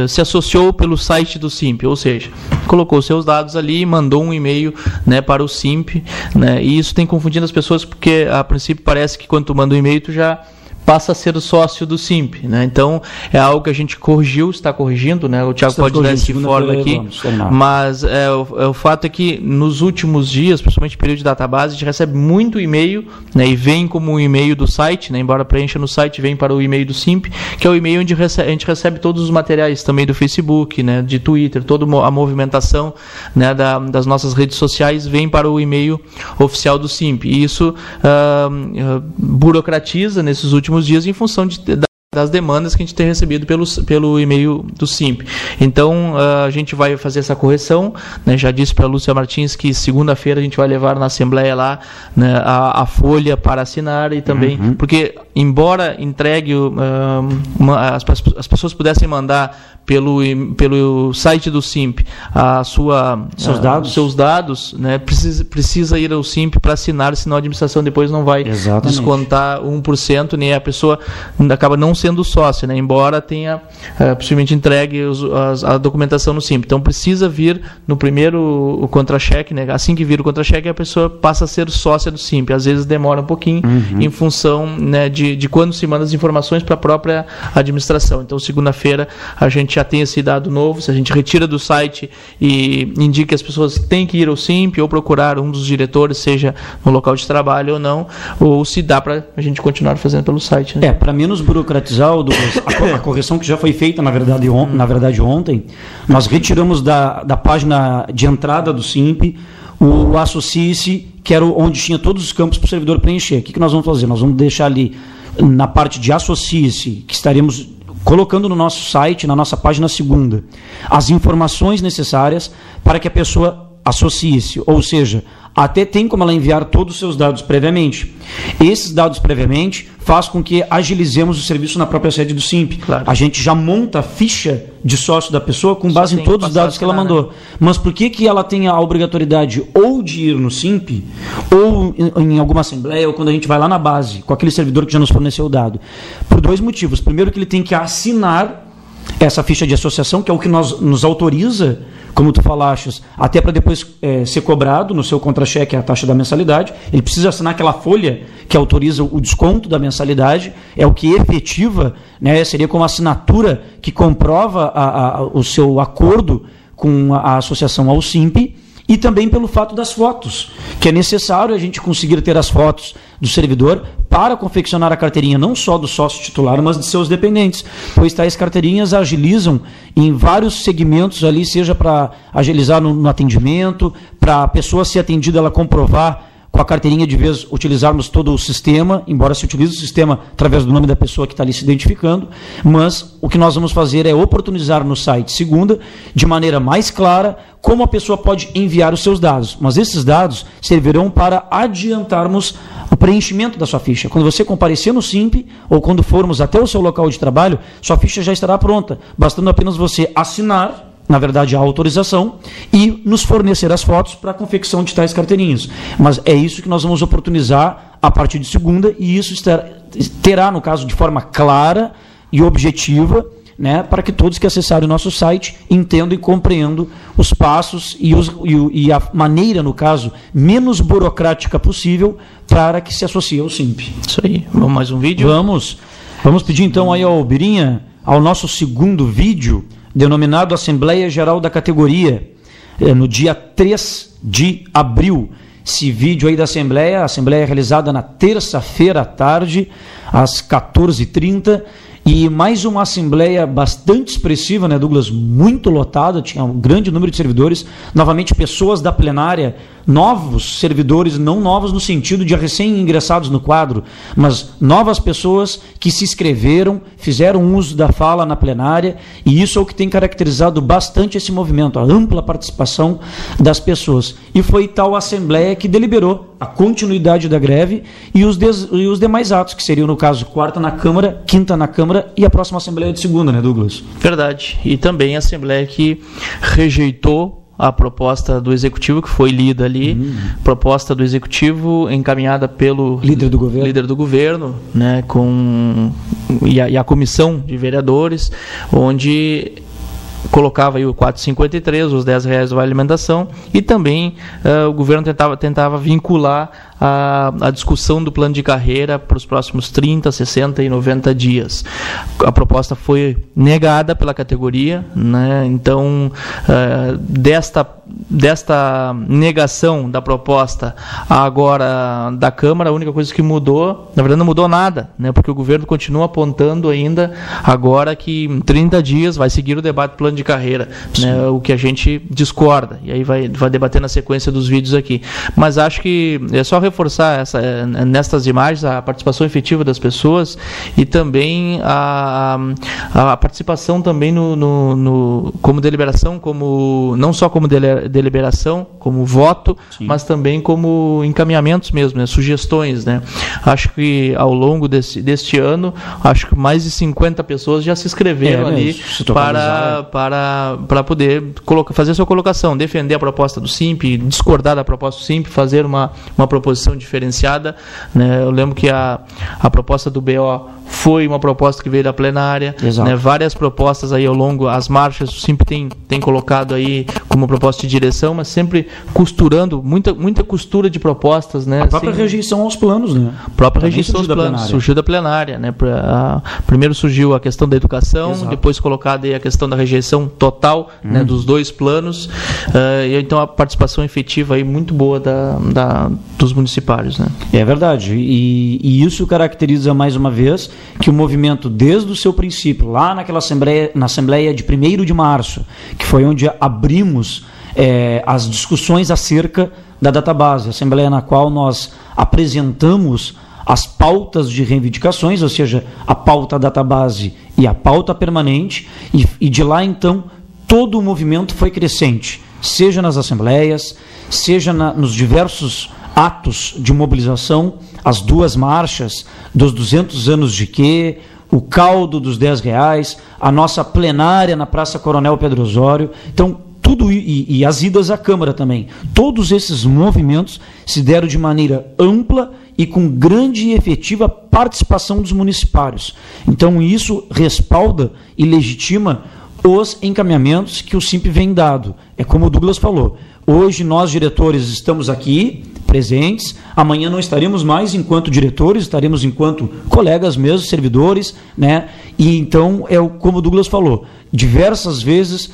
se associou pelo site do SIMP, ou seja, colocou seus dados ali e mandou um e-mail, né, para o SIMP, né, e isso tem confundido as pessoas, porque a princípio parece que quando tu manda um e-mail tu já passa a ser o sócio do SIMP, né? Então é algo que a gente corrigiu, está corrigindo, né? O Thiago pode dar esse informe aqui, mas o fato é que nos últimos dias, principalmente no período de database, a gente recebe muito e-mail, né? E vem como um e-mail do site, né? Embora preencha no site, vem para o e-mail do SIMP, que é o e-mail onde a gente recebe todos os materiais também do Facebook, né? De Twitter, toda a movimentação, né? Das nossas redes sociais vem para o e-mail oficial do SIMP. E isso burocratiza nesses últimos dias em função das demandas que a gente tem recebido pelo e-mail do SIMP. Então, a gente vai fazer essa correção, né? Já disse para a Lúcia Martins que segunda-feira a gente vai levar na Assembleia lá, né, a folha para assinar e também, porque embora entregue, as pessoas pudessem mandar pelo site do SIMP seus dados, né, precisa ir ao SIMP para assinar, senão a administração depois não vai descontar 1%, nem a pessoa acaba não sendo sócia, né, embora tenha possivelmente entregue a documentação no SIMP. Então precisa vir no primeiro contra-cheque, né, assim que vir o contra-cheque a pessoa passa a ser sócia do SIMP. Às vezes demora um pouquinho em função, né, de quando se manda as informações para a própria administração. Então segunda-feira a gente já tem esse dado novo, se a gente retira do site e indica que as pessoas têm que ir ao SIMP ou procurar um dos diretores, seja no local de trabalho ou não, ou se dá para a gente continuar fazendo pelo site. Né? Para menos burocratizar, a correção que já foi feita, na verdade ontem, nós retiramos da página de entrada do SIMP o Associe-se, que era onde tinha todos os campos para o servidor preencher. O que nós vamos fazer? Nós vamos deixar ali na parte de Associe-se, que estaremos colocando no nosso site, na nossa página segunda, as informações necessárias para que a pessoa associe-se, ou seja, até tem como ela enviar todos os seus dados previamente. Esses dados previamente faz com que agilizemos o serviço na própria sede do SIMP. Claro. A gente já monta a ficha de sócio da pessoa com base em todos os dados que ela mandou. Né? Mas por que ela tem a obrigatoriedade ou de ir no SIMP, ou em alguma assembleia, ou quando a gente vai lá na base, com aquele servidor que já nos forneceu o dado? Por dois motivos. Primeiro, que ele tem que assinar essa ficha de associação, que é o que nos autoriza, como tu falaste, até para depois ser cobrado no seu contra-cheque a taxa da mensalidade. Ele precisa assinar aquela folha que autoriza o desconto da mensalidade, é o que efetiva, né, seria como assinatura que comprova o seu acordo com a associação ao SIMP, e também pelo fato das fotos, que é necessário a gente conseguir ter as fotos do servidor para confeccionar a carteirinha não só do sócio titular, mas de seus dependentes, pois tais carteirinhas agilizam em vários segmentos ali, seja para agilizar no atendimento, para a pessoa ser atendida, ela comprovar com a carteirinha, de vez utilizarmos todo o sistema, embora se utilize o sistema através do nome da pessoa que está ali se identificando, mas o que nós vamos fazer é oportunizar no site segunda, de maneira mais clara, como a pessoa pode enviar os seus dados. Mas esses dados servirão para adiantarmos o preenchimento da sua ficha. Quando você comparecer no SIMP, ou quando formos até o seu local de trabalho, sua ficha já estará pronta, bastando apenas você assinar, na verdade, a autorização, e nos fornecer as fotos para a confecção de tais carteirinhas. Mas é isso que nós vamos oportunizar a partir de segunda, e isso terá, no caso, de forma clara e objetiva, né, para que todos que acessarem o nosso site entendam e compreendam os passos e a maneira, no caso, menos burocrática possível para que se associe ao SIMP. Isso aí. Vamos mais um vídeo? Vamos pedir então aí ao Birinha, ao nosso segundo vídeo, denominado Assembleia Geral da Categoria, no dia 3 de abril. Esse vídeo aí da Assembleia, a Assembleia é realizada na terça-feira à tarde, às 14h30, e mais uma assembleia bastante expressiva, né, Douglas? Muito lotada, tinha um grande número de servidores, novamente pessoas da plenária, novos servidores, não novos no sentido de recém-ingressados no quadro, mas novas pessoas que se inscreveram, fizeram uso da fala na plenária, e isso é o que tem caracterizado bastante esse movimento, a ampla participação das pessoas. E foi tal assembleia que deliberou a continuidade da greve e os demais atos, que seriam, no caso, quarta na Câmara, quinta na Câmara e a próxima assembleia de segunda, né, Douglas? Verdade. E também a assembleia que rejeitou a proposta do Executivo, que foi lida ali, proposta do Executivo encaminhada pelo líder do governo, né, e a comissão de vereadores, onde colocava aí o 4,53, os R$10 do Vale Alimentação, e também o governo tentava vincular a discussão do plano de carreira para os próximos 30, 60 e 90 dias. A proposta foi negada pela categoria, né? Então, desta negação da proposta agora da Câmara, a única coisa que mudou, na verdade não mudou nada, né? Porque o governo continua apontando ainda agora que em 30 dias vai seguir o debate do plano de carreira, né? O que a gente discorda, e aí vai debater na sequência dos vídeos aqui. Mas acho que é só reforçar nestas imagens a participação efetiva das pessoas e também a participação também como deliberação, não só como deliberação, como voto, sim, mas também como encaminhamentos mesmo, né, sugestões, né. Acho que ao longo deste ano, acho que mais de 50 pessoas já se inscreveram ali para poder fazer sua colocação, defender a proposta do SIMP, discordar da proposta do SIMP, fazer uma proposição diferenciada, né. Eu lembro que a proposta do BO foi uma proposta que veio da plenária, né, várias propostas aí ao longo, as marchas, o SIMP tem colocado aí como proposta de direção, mas sempre costurando, muita costura de propostas, né? A própria rejeição aos planos, né? A própria rejeição aos planos, surgiu da plenária, né? Primeiro surgiu a questão da educação, depois colocada aí a questão da rejeição total, né, dos dois planos, e então a participação efetiva aí muito boa dos municipários, né? É verdade, e isso caracteriza mais uma vez que o movimento, desde o seu princípio, lá na Assembleia de 1º de março, que foi onde abrimos as discussões acerca da database, assembleia na qual nós apresentamos as pautas de reivindicações, ou seja, a pauta database e a pauta permanente, e de lá então todo o movimento foi crescente, seja nas assembleias, seja nos diversos atos de mobilização, as duas marchas dos 200 anos de quê, o caldo dos R$10, a nossa plenária na Praça Coronel Pedro Osório. Então, tudo, e as idas à Câmara também, todos esses movimentos se deram de maneira ampla e com grande e efetiva participação dos municipários. Então, isso respalda e legitima os encaminhamentos que o SIMP vem dado. É como o Douglas falou, hoje nós, diretores, estamos aqui presentes, amanhã não estaremos mais enquanto diretores, estaremos enquanto colegas mesmo, servidores, né? E então, como o Douglas falou, diversas vezes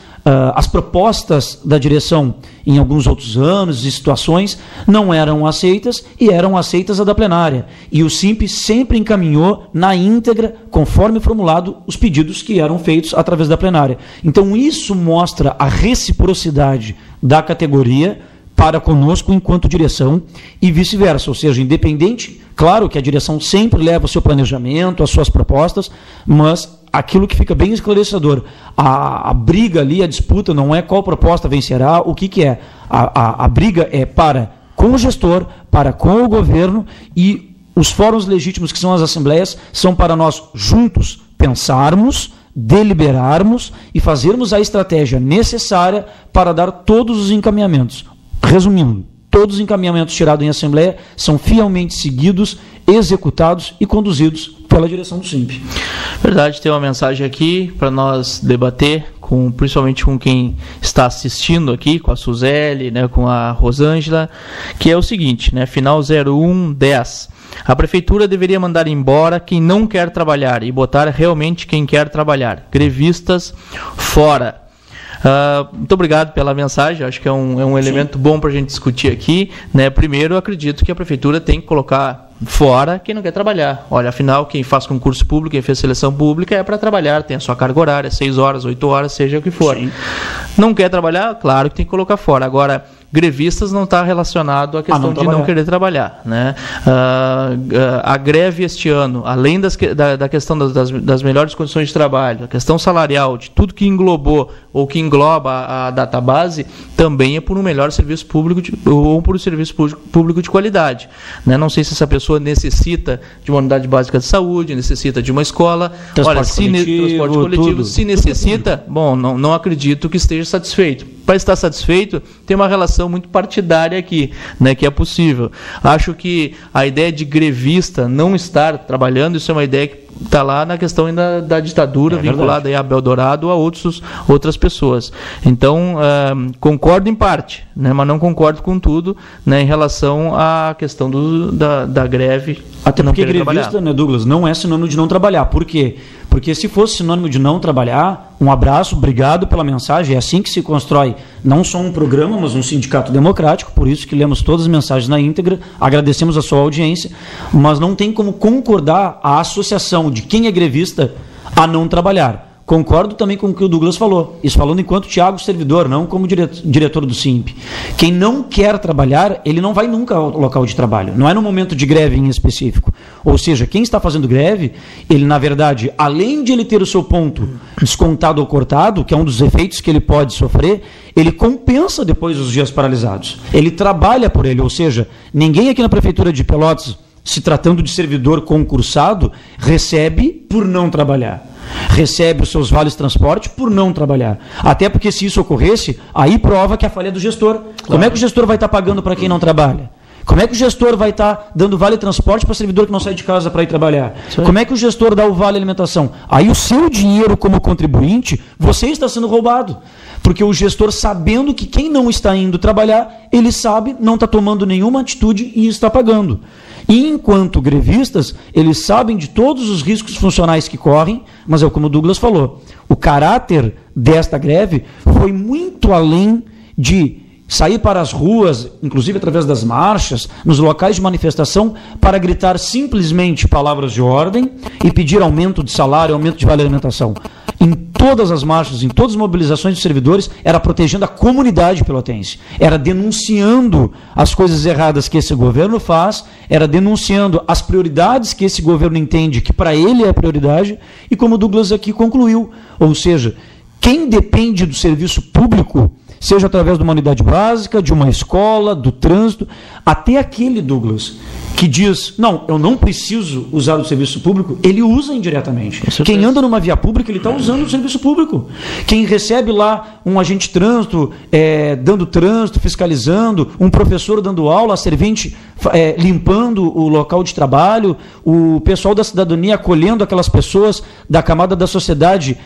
as propostas da direção em alguns outros anos e situações não eram aceitas e eram aceitas a da plenária. E o SIMP sempre encaminhou na íntegra, conforme formulado, os pedidos que eram feitos através da plenária. Então isso mostra a reciprocidade da categoria para conosco enquanto direção e vice-versa, ou seja, independente, claro que a direção sempre leva o seu planejamento, as suas propostas, mas aquilo que fica bem esclarecedor, a briga ali, a disputa não é qual proposta vencerá, o que é, a briga é com o gestor, com o governo, e os fóruns legítimos, que são as assembleias, são para nós juntos pensarmos, deliberarmos e fazermos a estratégia necessária para dar todos os encaminhamentos. Resumindo, todos os encaminhamentos tirados em assembleia são fielmente seguidos, executados e conduzidos pela direção do SIMP. Verdade, tem uma mensagem aqui para nós debater, principalmente com quem está assistindo aqui, com a Suzeli, né, com a Rosângela, que é o seguinte, né, final 0110. A prefeitura deveria mandar embora quem não quer trabalhar e botar realmente quem quer trabalhar. Grevistas fora. Muito obrigado pela mensagem, acho que é um elemento bom para a gente discutir aqui, né? Primeiro, eu acredito que a prefeitura tem que colocar Fora quem não quer trabalhar. Olha, afinal, quem faz concurso público, quem fez seleção pública é para trabalhar, tem a sua carga horária, 6 horas, 8 horas, seja o que for. Sim. Não quer trabalhar? Claro que tem que colocar fora. Agora, grevistas não está relacionado à questão de não querer trabalhar, né? A greve este ano, além da questão das melhores condições de trabalho, a questão salarial, de tudo que englobou ou que engloba a database, também é por um melhor serviço público ou por um serviço público de qualidade, né? Não sei se essa pessoa necessita de uma unidade básica de saúde, necessita de uma escola. Transporte coletivo, se necessita, bom, não acredito que esteja satisfeito. Para estar satisfeito, tem uma relação muito partidária aqui, né, que é possível. Acho que a ideia de grevista não estar trabalhando, isso é uma ideia que está lá na questão ainda da ditadura, vinculada aí a Abel Dourado ou a outras pessoas. Então, concordo em parte, né, mas não concordo com tudo, né, em relação à questão da greve. Até porque grevista, né, Douglas, não é sinônimo de não trabalhar. Por quê? Porque se fosse sinônimo de não trabalhar, um abraço, obrigado pela mensagem, é assim que se constrói não só um programa, mas um sindicato democrático, por isso que lemos todas as mensagens na íntegra, agradecemos a sua audiência, mas não tem como concordar a associação de quem é grevista a não trabalhar. Concordo também com o que o Douglas falou, isso falando enquanto Thiago servidor, não como diretor do SIMP. Quem não quer trabalhar, ele não vai nunca ao local de trabalho, não é no momento de greve em específico. Ou seja, quem está fazendo greve, ele na verdade, além de ele ter o seu ponto descontado ou cortado, que é um dos efeitos que ele pode sofrer, ele compensa depois os dias paralisados. Ele trabalha por ele, ou seja, ninguém aqui na Prefeitura de Pelotas, se tratando de servidor concursado, recebe por não trabalhar. Recebe os seus vales transporte por não trabalhar. Até porque se isso ocorresse, aí prova que a falha é do gestor. Claro. Como é que o gestor vai estar pagando para quem não trabalha? Como é que o gestor vai estar dando vale transporte para servidor que não sai de casa para ir trabalhar? Como é que o gestor dá o vale alimentação? Aí o seu dinheiro como contribuinte, você está sendo roubado. Porque o gestor, sabendo que quem não está indo trabalhar, ele sabe, não está tomando nenhuma atitude e está pagando. E enquanto grevistas, eles sabem de todos os riscos funcionais que correm, mas é como o Douglas falou, o caráter desta greve foi muito além de sair para as ruas, inclusive através das marchas, nos locais de manifestação, para gritar simplesmente palavras de ordem e pedir aumento de salário, aumento de vale alimentação. Em todas as marchas, em todas as mobilizações de servidores, era protegendo a comunidade pelotense, era denunciando as coisas erradas que esse governo faz, era denunciando as prioridades que esse governo entende que para ele é prioridade, e como o Douglas aqui concluiu, ou seja, quem depende do serviço público, seja através de uma unidade básica, de uma escola, do trânsito, até aquele, Douglas, que diz, não, eu não preciso usar o serviço público, ele usa indiretamente. Quem anda numa via pública, ele está usando o serviço público. Quem recebe lá um agente de trânsito, dando trânsito, fiscalizando, um professor dando aula, a servente limpando o local de trabalho, o pessoal da cidadania acolhendo aquelas pessoas da camada da sociedade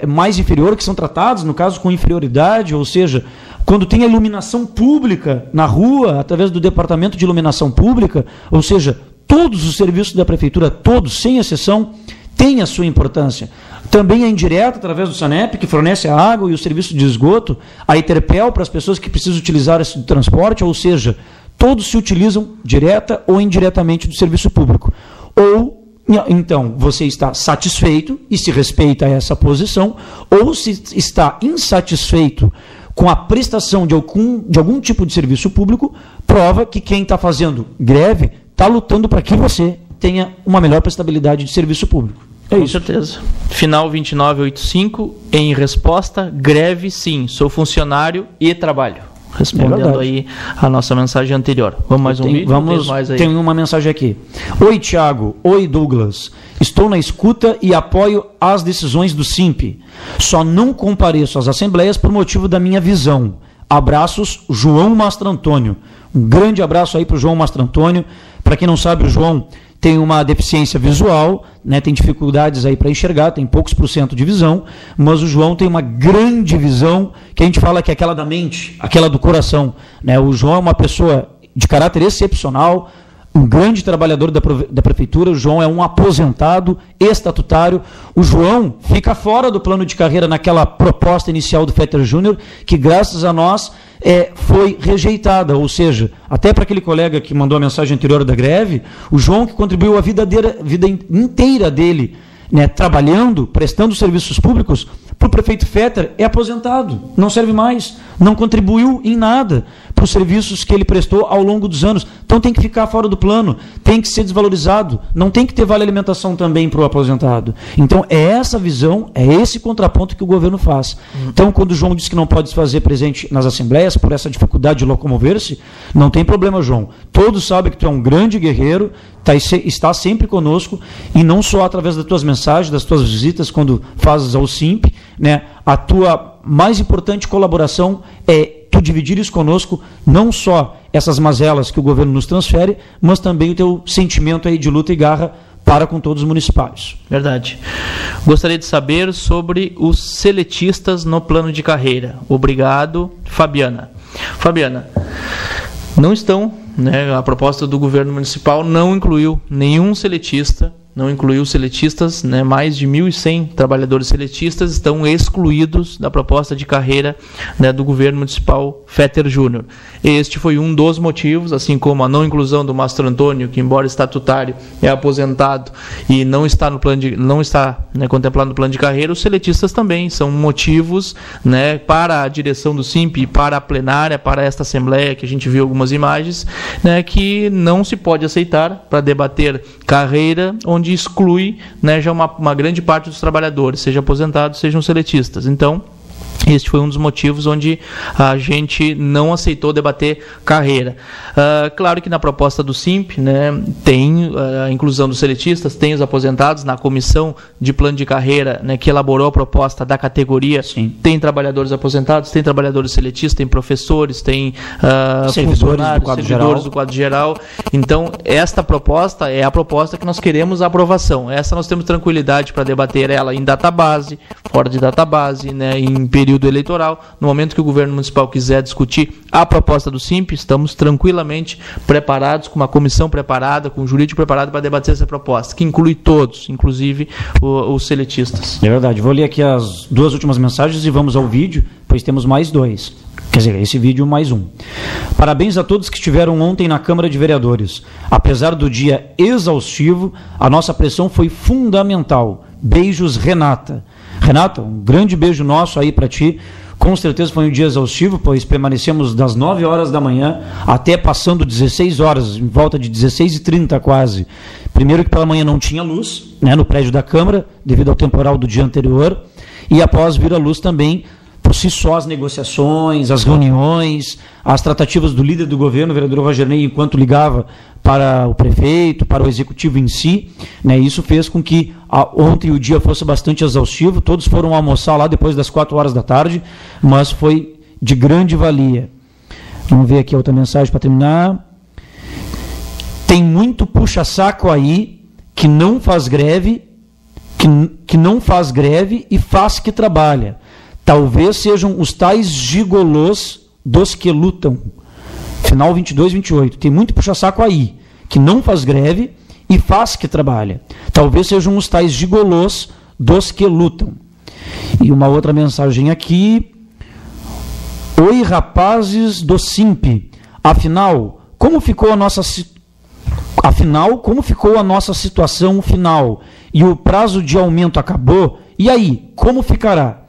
mais inferior, que são tratadas, no caso, com inferioridade, ou seja, quando tem a iluminação pública na rua, através do Departamento de Iluminação Pública, ou seja, todos os serviços da Prefeitura, todos, sem exceção, têm a sua importância. Também a indireta, através do SANEP, que fornece a água e o serviço de esgoto, a Interpel, para as pessoas que precisam utilizar esse transporte, ou seja, todos se utilizam direta ou indiretamente do serviço público. Ou, então, você está satisfeito e se respeita essa posição, ou se está insatisfeito com a prestação de algum tipo de serviço público, prova que quem está fazendo greve está lutando para que você tenha uma melhor prestabilidade de serviço público. Com certeza. Final 2985, em resposta, greve sim, sou funcionário e trabalho. Respondendo aí a nossa mensagem anterior. Vamos mais um vídeo? Vamos, tem uma mensagem aqui. Oi, Thiago. Oi, Douglas. Estou na escuta e apoio as decisões do SIMP. Só não compareço às assembleias por motivo da minha visão. Abraços, João Mastrantônio. Um grande abraço aí para o João Mastrantônio. Para quem não sabe, o João tem uma deficiência visual, né, tem dificuldades aí para enxergar, tem poucos % de visão, mas o João tem uma grande visão, que a gente fala que é aquela da mente, aquela do coração, né? O João é uma pessoa de caráter excepcional, um grande trabalhador da prefeitura. O João é um aposentado estatutário. O João fica fora do plano de carreira naquela proposta inicial do Fetter Júnior, que graças a nós foi rejeitada. Ou seja, até para aquele colega que mandou a mensagem anterior da greve, o João, que contribuiu a vida inteira dele, né, trabalhando, prestando serviços públicos, para o prefeito Fetter, é aposentado, não serve mais, não contribuiu em nada para os serviços que ele prestou ao longo dos anos. Então tem que ficar fora do plano, tem que ser desvalorizado, não tem que ter vale alimentação também para o aposentado. Então é essa visão, é esse contraponto que o governo faz. Então, quando o João diz que não pode se fazer presente nas assembleias por essa dificuldade de locomover-se, não tem problema, João. Todos sabem que tu é um grande guerreiro, está sempre conosco, e não só através das tuas mensagens, das tuas visitas, quando fazes ao SIMP, né? A tua mais importante colaboração é tu dividir isso conosco, não só essas mazelas que o governo nos transfere, mas também o teu sentimento aí de luta e garra para com todos os municipários. Verdade. Gostaria de saber sobre os seletistas no plano de carreira. Obrigado, Fabiana. Fabiana, não estão, né, a proposta do governo municipal não incluiu nenhum seletista, não incluiu seletistas, né, mais de 1.100 trabalhadores seletistas estão excluídos da proposta de carreira, né, do governo municipal Fetter Júnior. Este foi um dos motivos, assim como a não inclusão do Mastro Antônio, que embora estatutário é aposentado e não está no plano né, contemplado no plano de carreira. Os seletistas também são motivos, né, para a direção do SIMP, para a plenária, para esta assembleia, que a gente viu algumas imagens, né, que não se pode aceitar para debater carreira onde exclui, né, já uma grande parte dos trabalhadores, seja aposentados, sejam seletistas. Então, este foi um dos motivos onde a gente não aceitou debater carreira. Claro que na proposta do SIMP, né, tem a inclusão dos seletistas, tem os aposentados. Na comissão de plano de carreira, né, que elaborou a proposta da categoria, sim, tem trabalhadores aposentados, tem trabalhadores seletistas, tem professores, tem servidores do quadro geral. Então, esta proposta é a proposta que nós queremos a aprovação. Essa nós temos tranquilidade para debater ela em database, fora de database, né, em período eleitoral. No momento que o governo municipal quiser discutir a proposta do SIMP, estamos tranquilamente preparados, com uma comissão preparada, com o jurídico preparado para debater essa proposta, que inclui todos, inclusive os seletistas. É verdade. Vou ler aqui as duas últimas mensagens e vamos ao vídeo, pois temos mais dois. Quer dizer, esse vídeo mais um. Parabéns a todos que estiveram ontem na Câmara de Vereadores. Apesar do dia exaustivo, a nossa pressão foi fundamental. Beijos, Renata. Renata, um grande beijo nosso aí para ti. Com certeza foi um dia exaustivo, pois permanecemos das 9 horas da manhã até passando 16 horas, em volta de 16h30 quase. Primeiro que pela manhã não tinha luz, né, no prédio da Câmara, devido ao temporal do dia anterior, e após vir a luz também, por si só, as negociações, as reuniões, as tratativas do líder do governo, o vereador Roger Ney, enquanto ligava para o prefeito, para o executivo em si, né, isso fez com que ontem o dia fosse bastante exaustivo. Todos foram almoçar lá depois das 4 horas da tarde, mas foi de grande valia. Vamos ver aqui a outra mensagem para terminar. Tem muito puxa-saco aí que não faz greve, que não faz greve e faz que trabalha. Talvez sejam os tais gigolôs dos que lutam. Final 22, 28. Tem muito puxa-saco aí, que não faz greve e faz que trabalha. Talvez sejam os tais gigolôs dos que lutam. E uma outra mensagem aqui. Oi, rapazes do SIMP. Afinal, como ficou a nossa situação final? E o prazo de aumento acabou? E aí, como ficará?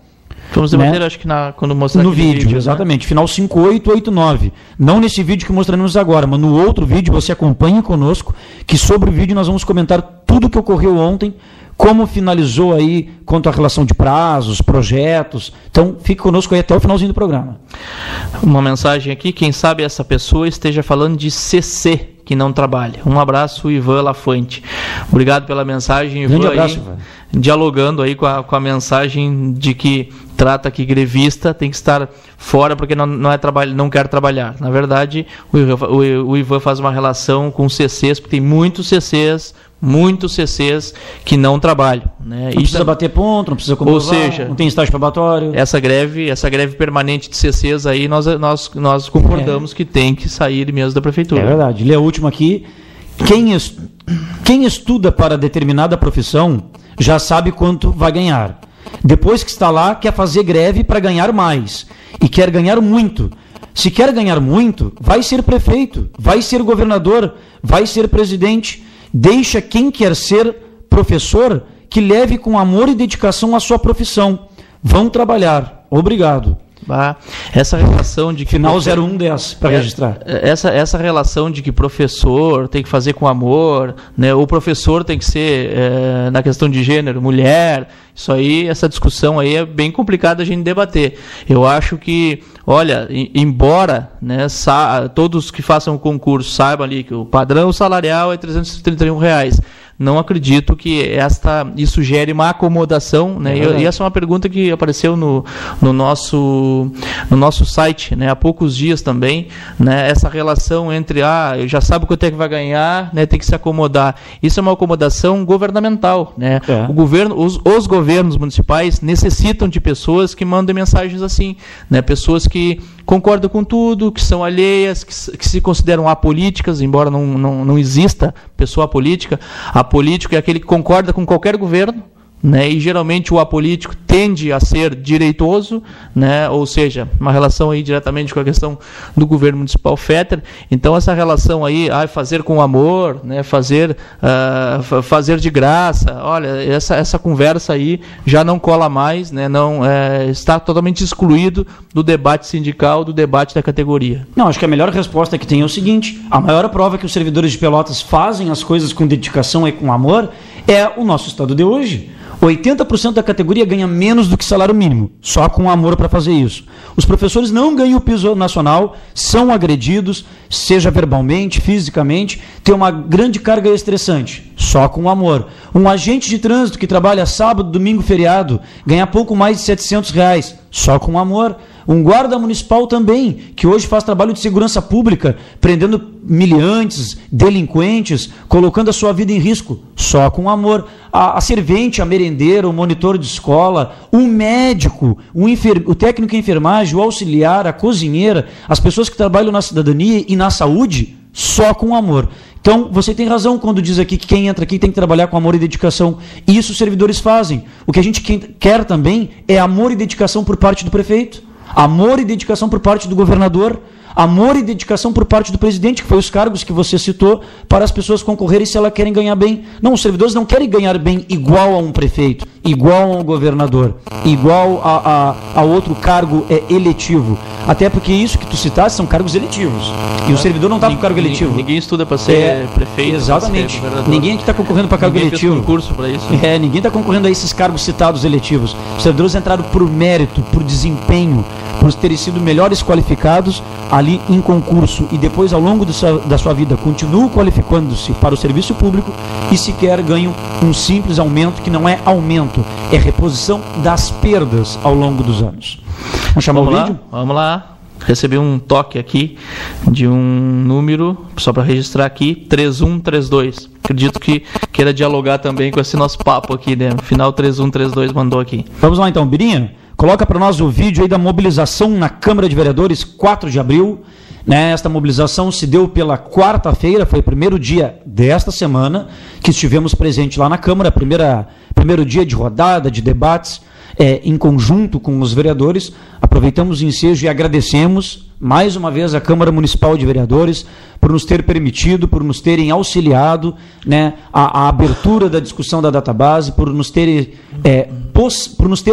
Vamos debater, né? Acho que quando mostrar no vídeo, exatamente, né? Final 5889. Não nesse vídeo que mostraremos agora, mas no outro vídeo você acompanha conosco, que sobre o vídeo nós vamos comentar tudo o que ocorreu ontem, como finalizou aí quanto à relação de prazos, projetos. Então, fique conosco aí até o finalzinho do programa. Uma mensagem aqui, quem sabe essa pessoa esteja falando de CC, que não trabalha. Um abraço, Ivan Lafante. Obrigado pela mensagem, Ivan. Grande abraço, Ivan. Dialogando aí com a mensagem de que trata que grevista tem que estar fora porque não quer trabalhar. Na verdade, o Ivan faz uma relação com CCs, porque tem muitos CCs que não trabalham, né? Não precisa bater ponto, não precisa comprovar, ou seja, não tem estágio probatório. Essa greve permanente de CCs aí, nós concordamos que tem que sair mesmo da prefeitura. É verdade. Lê a última aqui. quem estuda para determinada profissão já sabe quanto vai ganhar. Depois que está lá, quer fazer greve para ganhar mais. E quer ganhar muito. Se quer ganhar muito, vai ser prefeito, vai ser governador, vai ser presidente. Deixa quem quer ser professor que leve com amor e dedicação a sua profissão. Vão trabalhar. Obrigado. Essa relação de que final 0110 para registrar. Essa relação de que professor tem que fazer com amor, né? O professor tem que ser na questão de gênero, mulher. Isso aí, essa discussão aí é bem complicada a gente debater. Eu acho que, olha, embora, né, todos que façam o concurso saibam ali que o padrão salarial é R$331. Não acredito que isso gere uma acomodação, né? E essa é uma pergunta que apareceu no nosso site, né? Há poucos dias também, né? Essa relação entre já sabe quanto é que vai ganhar, né? Tem que se acomodar. Isso é uma acomodação governamental, né? O governo, os governos municipais necessitam de pessoas que mandem mensagens assim, né? Pessoas que concordam com tudo, que são alheias, que se consideram apolíticas, embora não exista pessoa apolítica. Apolítico é aquele que concorda com qualquer governo, né? E geralmente o apolítico tende a ser direitoso, né? Ou seja, uma relação aí diretamente com a questão do governo municipal Fetter. Então essa relação aí, fazer com amor, né? Fazer de graça, olha, essa conversa aí já não cola mais, né? Não está totalmente excluído do debate sindical, do debate da categoria. Não, acho que a melhor resposta que tem é o seguinte: a maior prova que os servidores de Pelotas fazem as coisas com dedicação e com amor é o nosso estado de hoje. 80% da categoria ganha menos do que salário mínimo, só com amor para fazer isso. Os professores não ganham o piso nacional, são agredidos, seja verbalmente, fisicamente, tem uma grande carga estressante, só com amor. Um agente de trânsito que trabalha sábado, domingo, feriado, ganha pouco mais de R$700, só com amor. Um guarda municipal também, que hoje faz trabalho de segurança pública, prendendo miliantes, delinquentes, colocando a sua vida em risco, só com amor. A servente, a merendeira, o monitor de escola, o médico, o técnico de enfermagem, o auxiliar, a cozinheira, as pessoas que trabalham na cidadania e na saúde, só com amor. Então, você tem razão quando diz aqui que quem entra aqui tem que trabalhar com amor e dedicação. E isso os servidores fazem. O que a gente quer também é amor e dedicação por parte do prefeito, amor e dedicação por parte do governador, amor e dedicação por parte do presidente, que foi os cargos que você citou, para as pessoas concorrerem se elas querem ganhar bem. Não, os servidores não querem ganhar bem igual a um prefeito, igual a um governador, igual a outro cargo eletivo. Até porque isso que tu citaste são cargos eletivos. E o servidor não está para cargo eletivo. Ninguém estuda para ser prefeito. Exatamente. Ninguém está concorrendo para cargo eletivo. Fez concurso para isso. Ninguém está concorrendo a esses cargos citados eletivos. Os servidores entraram por mérito, por desempenho, por terem sido melhores qualificados ali em concurso e depois ao longo da sua vida continuam qualificando-se para o serviço público e sequer ganham um simples aumento, que não é aumento, é reposição das perdas ao longo dos anos. Vamos chamar o vídeo? Vamos lá. Recebi um toque aqui de um número, só para registrar aqui, 3132. Acredito que queira dialogar também com esse nosso papo aqui, né? Final 3132 mandou aqui. Vamos lá então, Birinha. Coloca para nós o vídeo aí da mobilização na Câmara de Vereadores, 4 de abril. Né? Esta mobilização se deu pela quarta-feira, foi o primeiro dia desta semana que estivemos presentes lá na Câmara, primeiro dia de rodada, de debates, em conjunto com os vereadores. Aproveitamos o ensejo e agradecemos mais uma vez a Câmara Municipal de Vereadores por nos ter permitido, por nos terem auxiliado, né, a abertura da discussão da database, por nos ter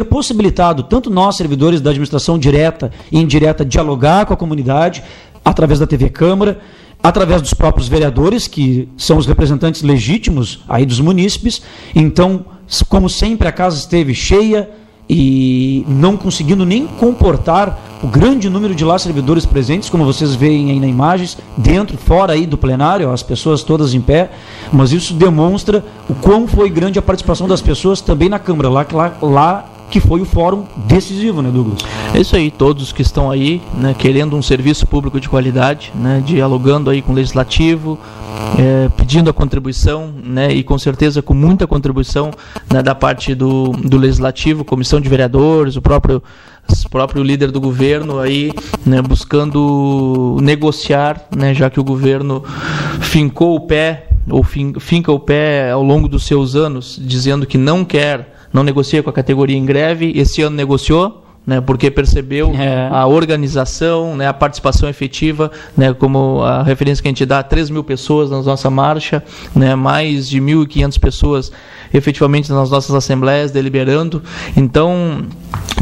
possibilitado, tanto nós, servidores da administração direta e indireta, dialogar com a comunidade através da TV Câmara, através dos próprios vereadores, que são os representantes legítimos aí dos munícipes. Então, como sempre, a casa esteve cheia e não conseguindo nem comportar o grande número de lá servidores presentes, como vocês veem aí nas imagens, dentro, fora aí do plenário, as pessoas todas em pé, mas isso demonstra o quão foi grande a participação das pessoas também na Câmara, lá que foi o fórum decisivo, né, Douglas? É isso aí, todos que estão aí, né, querendo um serviço público de qualidade, né, dialogando aí com o Legislativo, pedindo a contribuição, né, e com certeza com muita contribuição, né, da parte do Legislativo, comissão de vereadores, o próprio líder do governo aí, né, buscando negociar, né, já que o governo fincou o pé ou finca o pé ao longo dos seus anos, dizendo que não negocia com a categoria em greve, esse ano negociou, né, porque percebeu a organização, né, a participação efetiva, né, como a referência que a gente dá, 3 mil pessoas na nossa marcha, né, mais de 1.500 pessoas efetivamente nas nossas assembleias deliberando. Então,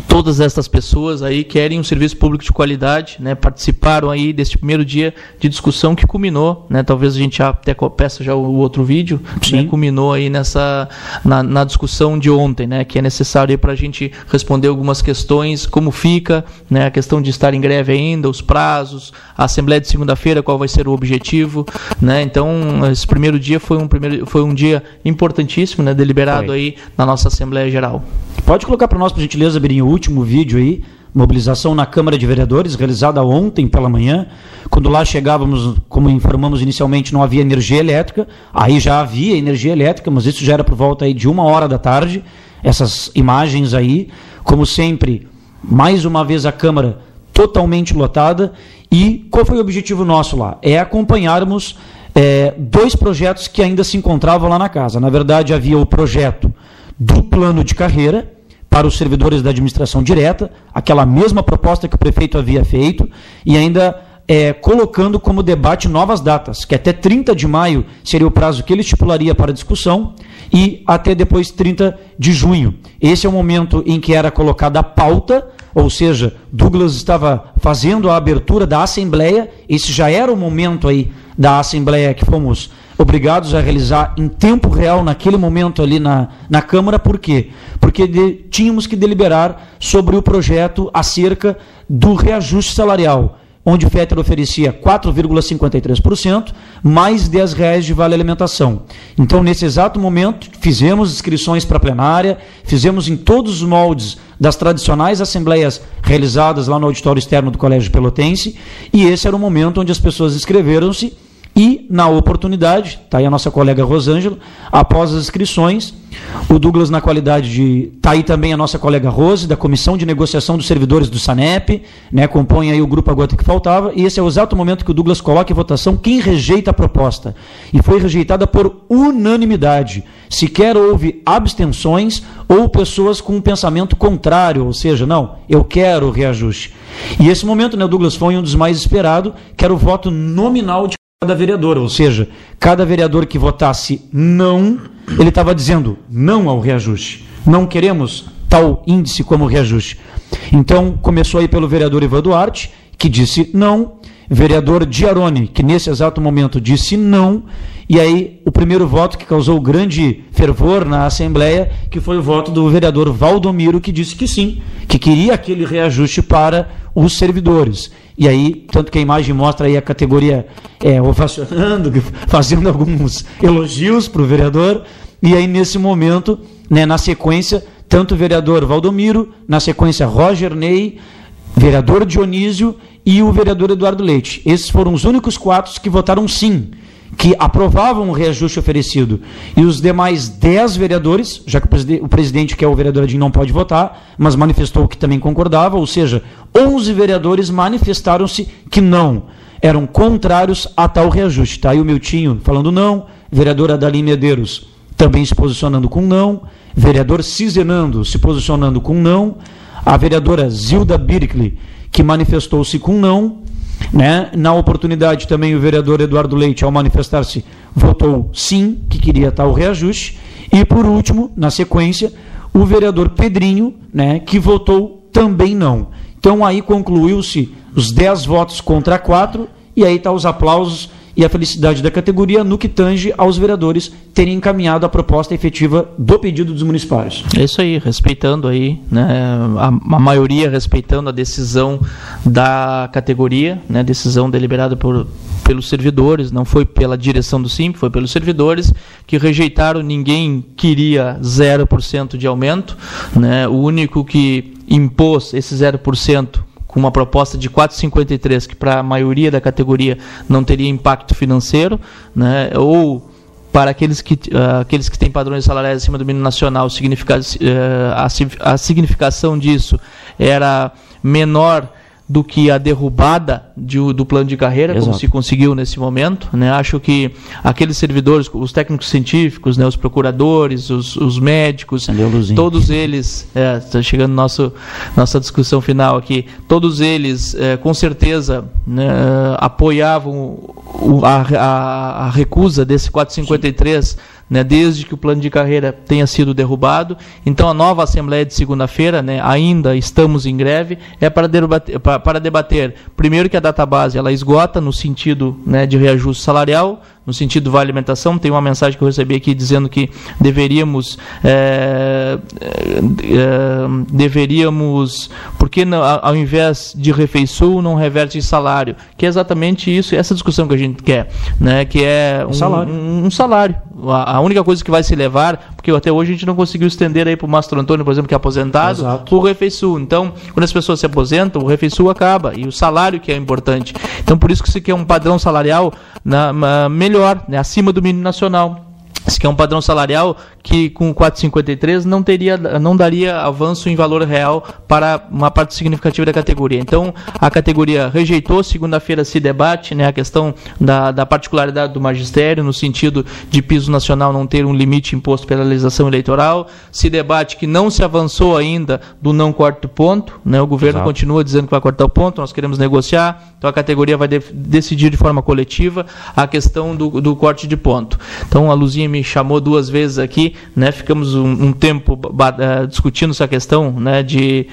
todas essas pessoas aí querem um serviço público de qualidade, né, participaram aí deste primeiro dia de discussão que culminou, né, talvez a gente até peça já o outro vídeo, né, culminou aí na discussão de ontem, né, que é necessário para a gente responder algumas questões, como fica, né, a questão de estar em greve ainda, os prazos, a assembleia de segunda-feira, qual vai ser o objetivo, né, então esse primeiro dia foi um dia importantíssimo, né, deliberado aí na nossa Assembleia Geral. Pode colocar para nós, por gentileza, Birinho, o último vídeo aí, mobilização na Câmara de Vereadores, realizada ontem pela manhã. Quando lá chegávamos, como informamos inicialmente, não havia energia elétrica, aí já havia energia elétrica, mas isso já era por volta aí de 1h da tarde, essas imagens aí, como sempre, mais uma vez a Câmara totalmente lotada. E qual foi o objetivo nosso lá? É acompanharmos 2 projetos que ainda se encontravam lá na casa. Na verdade, havia o projeto do plano de carreira para os servidores da administração direta, aquela mesma proposta que o prefeito havia feito, e ainda colocando como debate novas datas, que até 30 de maio seria o prazo que ele estipularia para discussão, e até depois 30 de junho. Esse é o momento em que era colocada a pauta, ou seja, Douglas estava fazendo a abertura da Assembleia. Esse já era o momento aí da Assembleia que fomos obrigados a realizar em tempo real naquele momento ali na Câmara. Por quê? Porque tínhamos que deliberar sobre o projeto acerca do reajuste salarial, onde o Fetter oferecia 4,53%, mais R$10 de vale alimentação. Então, nesse exato momento, fizemos inscrições para a plenária, fizemos em todos os moldes das tradicionais assembleias realizadas lá no auditório externo do Colégio Pelotense, e esse era o momento onde as pessoas inscreveram-se. E, na oportunidade, está aí a nossa colega Rosângela, após as inscrições, o Douglas, na qualidade de... Está aí também a nossa colega Rose, da Comissão de Negociação dos Servidores do SANEP, né, compõe aí o grupo A Gota que Faltava, e esse é o exato momento que o Douglas coloca em votação quem rejeita a proposta. E foi rejeitada por unanimidade. Sequer houve abstenções ou pessoas com um pensamento contrário, ou seja, não, eu quero o reajuste. E esse momento, né, Douglas, foi um dos mais esperados, que era o voto nominal de cada vereador, ou seja, cada vereador que votasse não, ele estava dizendo não ao reajuste. Não queremos tal índice como reajuste. Então, começou aí pelo vereador Ivan Duarte, que disse não, vereador Diarone, que nesse exato momento disse não, e aí o primeiro voto que causou grande fervor na Assembleia, que foi o voto do vereador Valdomiro, que disse que sim, que queria aquele reajuste para os servidores. E aí, tanto que a imagem mostra aí a categoria ovacionando, fazendo alguns elogios para o vereador, e aí nesse momento, né, na sequência, tanto o vereador Valdomiro, na sequência Roger Ney, vereador Dionísio e o vereador Eduardo Leite. Esses foram os únicos 4 que votaram sim, que aprovavam o reajuste oferecido. E os demais 10 vereadores, já que o presidente, que é o vereador Adinho, não pode votar, mas manifestou que também concordava, ou seja, 11 vereadores manifestaram-se que não, eram contrários a tal reajuste. Está aí o Miltinho falando não, vereador Adalim Medeiros também se posicionando com não, vereador Cizenando se posicionando com não, a vereadora Zilda Birkley, que manifestou-se com não, né? Na oportunidade também o vereador Eduardo Leite, ao manifestar-se, votou sim, que queria tal reajuste, e por último, na sequência, o vereador Pedrinho, né, que votou também não. Então aí concluiu-se os 10 votos contra 4, e aí está os aplausos e a felicidade da categoria no que tange aos vereadores terem encaminhado a proposta efetiva do pedido dos municipários. É isso aí, respeitando aí, né, a maioria respeitando a decisão da categoria, né, decisão deliberada pelos servidores, não foi pela direção do SIMP, foi pelos servidores que rejeitaram. Ninguém queria 0% de aumento, né, o único que impôs esse 0%, com uma proposta de 4,53, que para a maioria da categoria não teria impacto financeiro, né, ou para aqueles que têm padrões salariais acima do mínimo nacional, a significação disso era menor do que a derrubada do plano de carreira, como se conseguiu nesse momento, né? Acho que aqueles servidores, os técnicos científicos, né, os procuradores, os médicos, todos eles, está chegando nossa discussão final aqui, todos eles com certeza, né, apoiavam a recusa desse 453, né, desde que o plano de carreira tenha sido derrubado. Então a nova Assembleia de segunda-feira, né, ainda estamos em greve, para debater primeiro que a database ela esgota no sentido, né, de reajuste salarial, no sentido do Vale Alimentação. Tem uma mensagem que eu recebi aqui dizendo que deveríamos, porque ao invés de refeição não reverte em salário, que é exatamente isso, essa discussão que a gente quer, né, que é um salário. A única coisa que vai se levar, porque até hoje a gente não conseguiu estender aí para o Mastro Antônio, por exemplo, que é aposentado, o refeição. Então, quando as pessoas se aposentam, o refeição acaba, e o salário que é importante. Então, por isso que se quer um padrão salarial melhor, né, acima do mínimo nacional. Se quer um padrão salarial que com 4,53 não daria avanço em valor real para uma parte significativa da categoria. Então, a categoria rejeitou, segunda-feira se debate, né, a questão da particularidade do magistério, no sentido de piso nacional não ter um limite imposto pela legislação eleitoral, se debate que não se avançou ainda do não corte do ponto, né, o governo continua dizendo que vai cortar o ponto, nós queremos negociar, então a categoria vai decidir de forma coletiva a questão do corte de ponto. Então, a Luzinha me chamou 2 vezes aqui, né, ficamos um tempo discutindo essa questão, né, de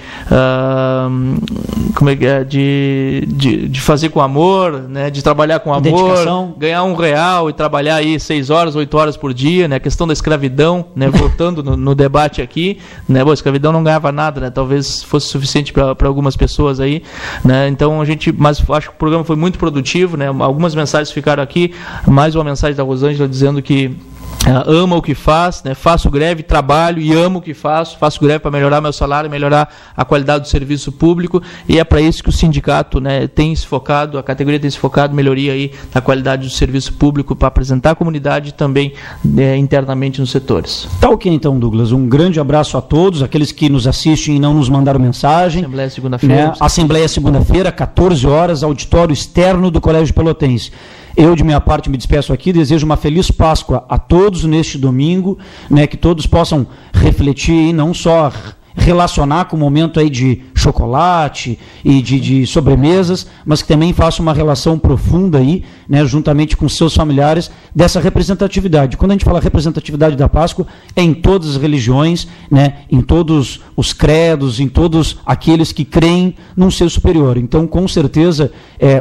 fazer com amor, né, de trabalhar com amor, ganhar R$1 e trabalhar aí 6 horas, 8 horas por dia, né, a questão da escravidão, né, voltando no debate aqui, né, a escravidão não ganhava nada, né, talvez fosse suficiente para algumas pessoas aí, né, então mas acho que o programa foi muito produtivo, né, algumas mensagens ficaram aqui, mais uma mensagem da Rosângela dizendo que ama o que faz, né? Faço greve, trabalho e amo o que faço greve para melhorar meu salário, melhorar a qualidade do serviço público, e é para isso que o sindicato, né, tem se focado, a categoria tem se focado, melhoria aí na qualidade do serviço público para apresentar a comunidade e também internamente nos setores. Tá ok então, Douglas, um grande abraço a todos, aqueles que nos assistem e não nos mandaram mensagem. Assembleia segunda-feira. Né? Assembleia segunda-feira, 14 horas, auditório externo do Colégio Pelotense. Eu, de minha parte, me despeço aqui, desejo uma feliz Páscoa a todos neste domingo, né, que todos possam refletir e não só relacionar com o momento aí de chocolate e de sobremesas, mas que também faça uma relação profunda aí, né, juntamente com seus familiares, dessa representatividade. Quando a gente fala representatividade da Páscoa, é em todas as religiões, né, em todos os credos, em todos aqueles que creem num ser superior. Então, com certeza,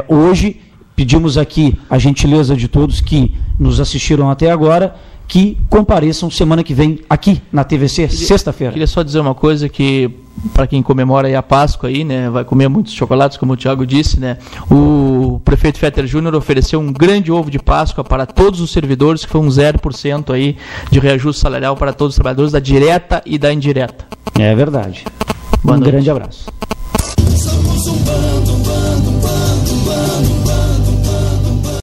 hoje pedimos aqui a gentileza de todos que nos assistiram até agora, que compareçam semana que vem aqui na TVC, sexta-feira. Queria só dizer uma coisa, que para quem comemora aí a Páscoa aí, né, vai comer muitos chocolates, como o Thiago disse, né, o prefeito Fetter Júnior ofereceu um grande ovo de Páscoa para todos os servidores, que foi um 0% aí de reajuste salarial para todos os trabalhadores da direta e da indireta. É verdade. Um grande abraço. Somos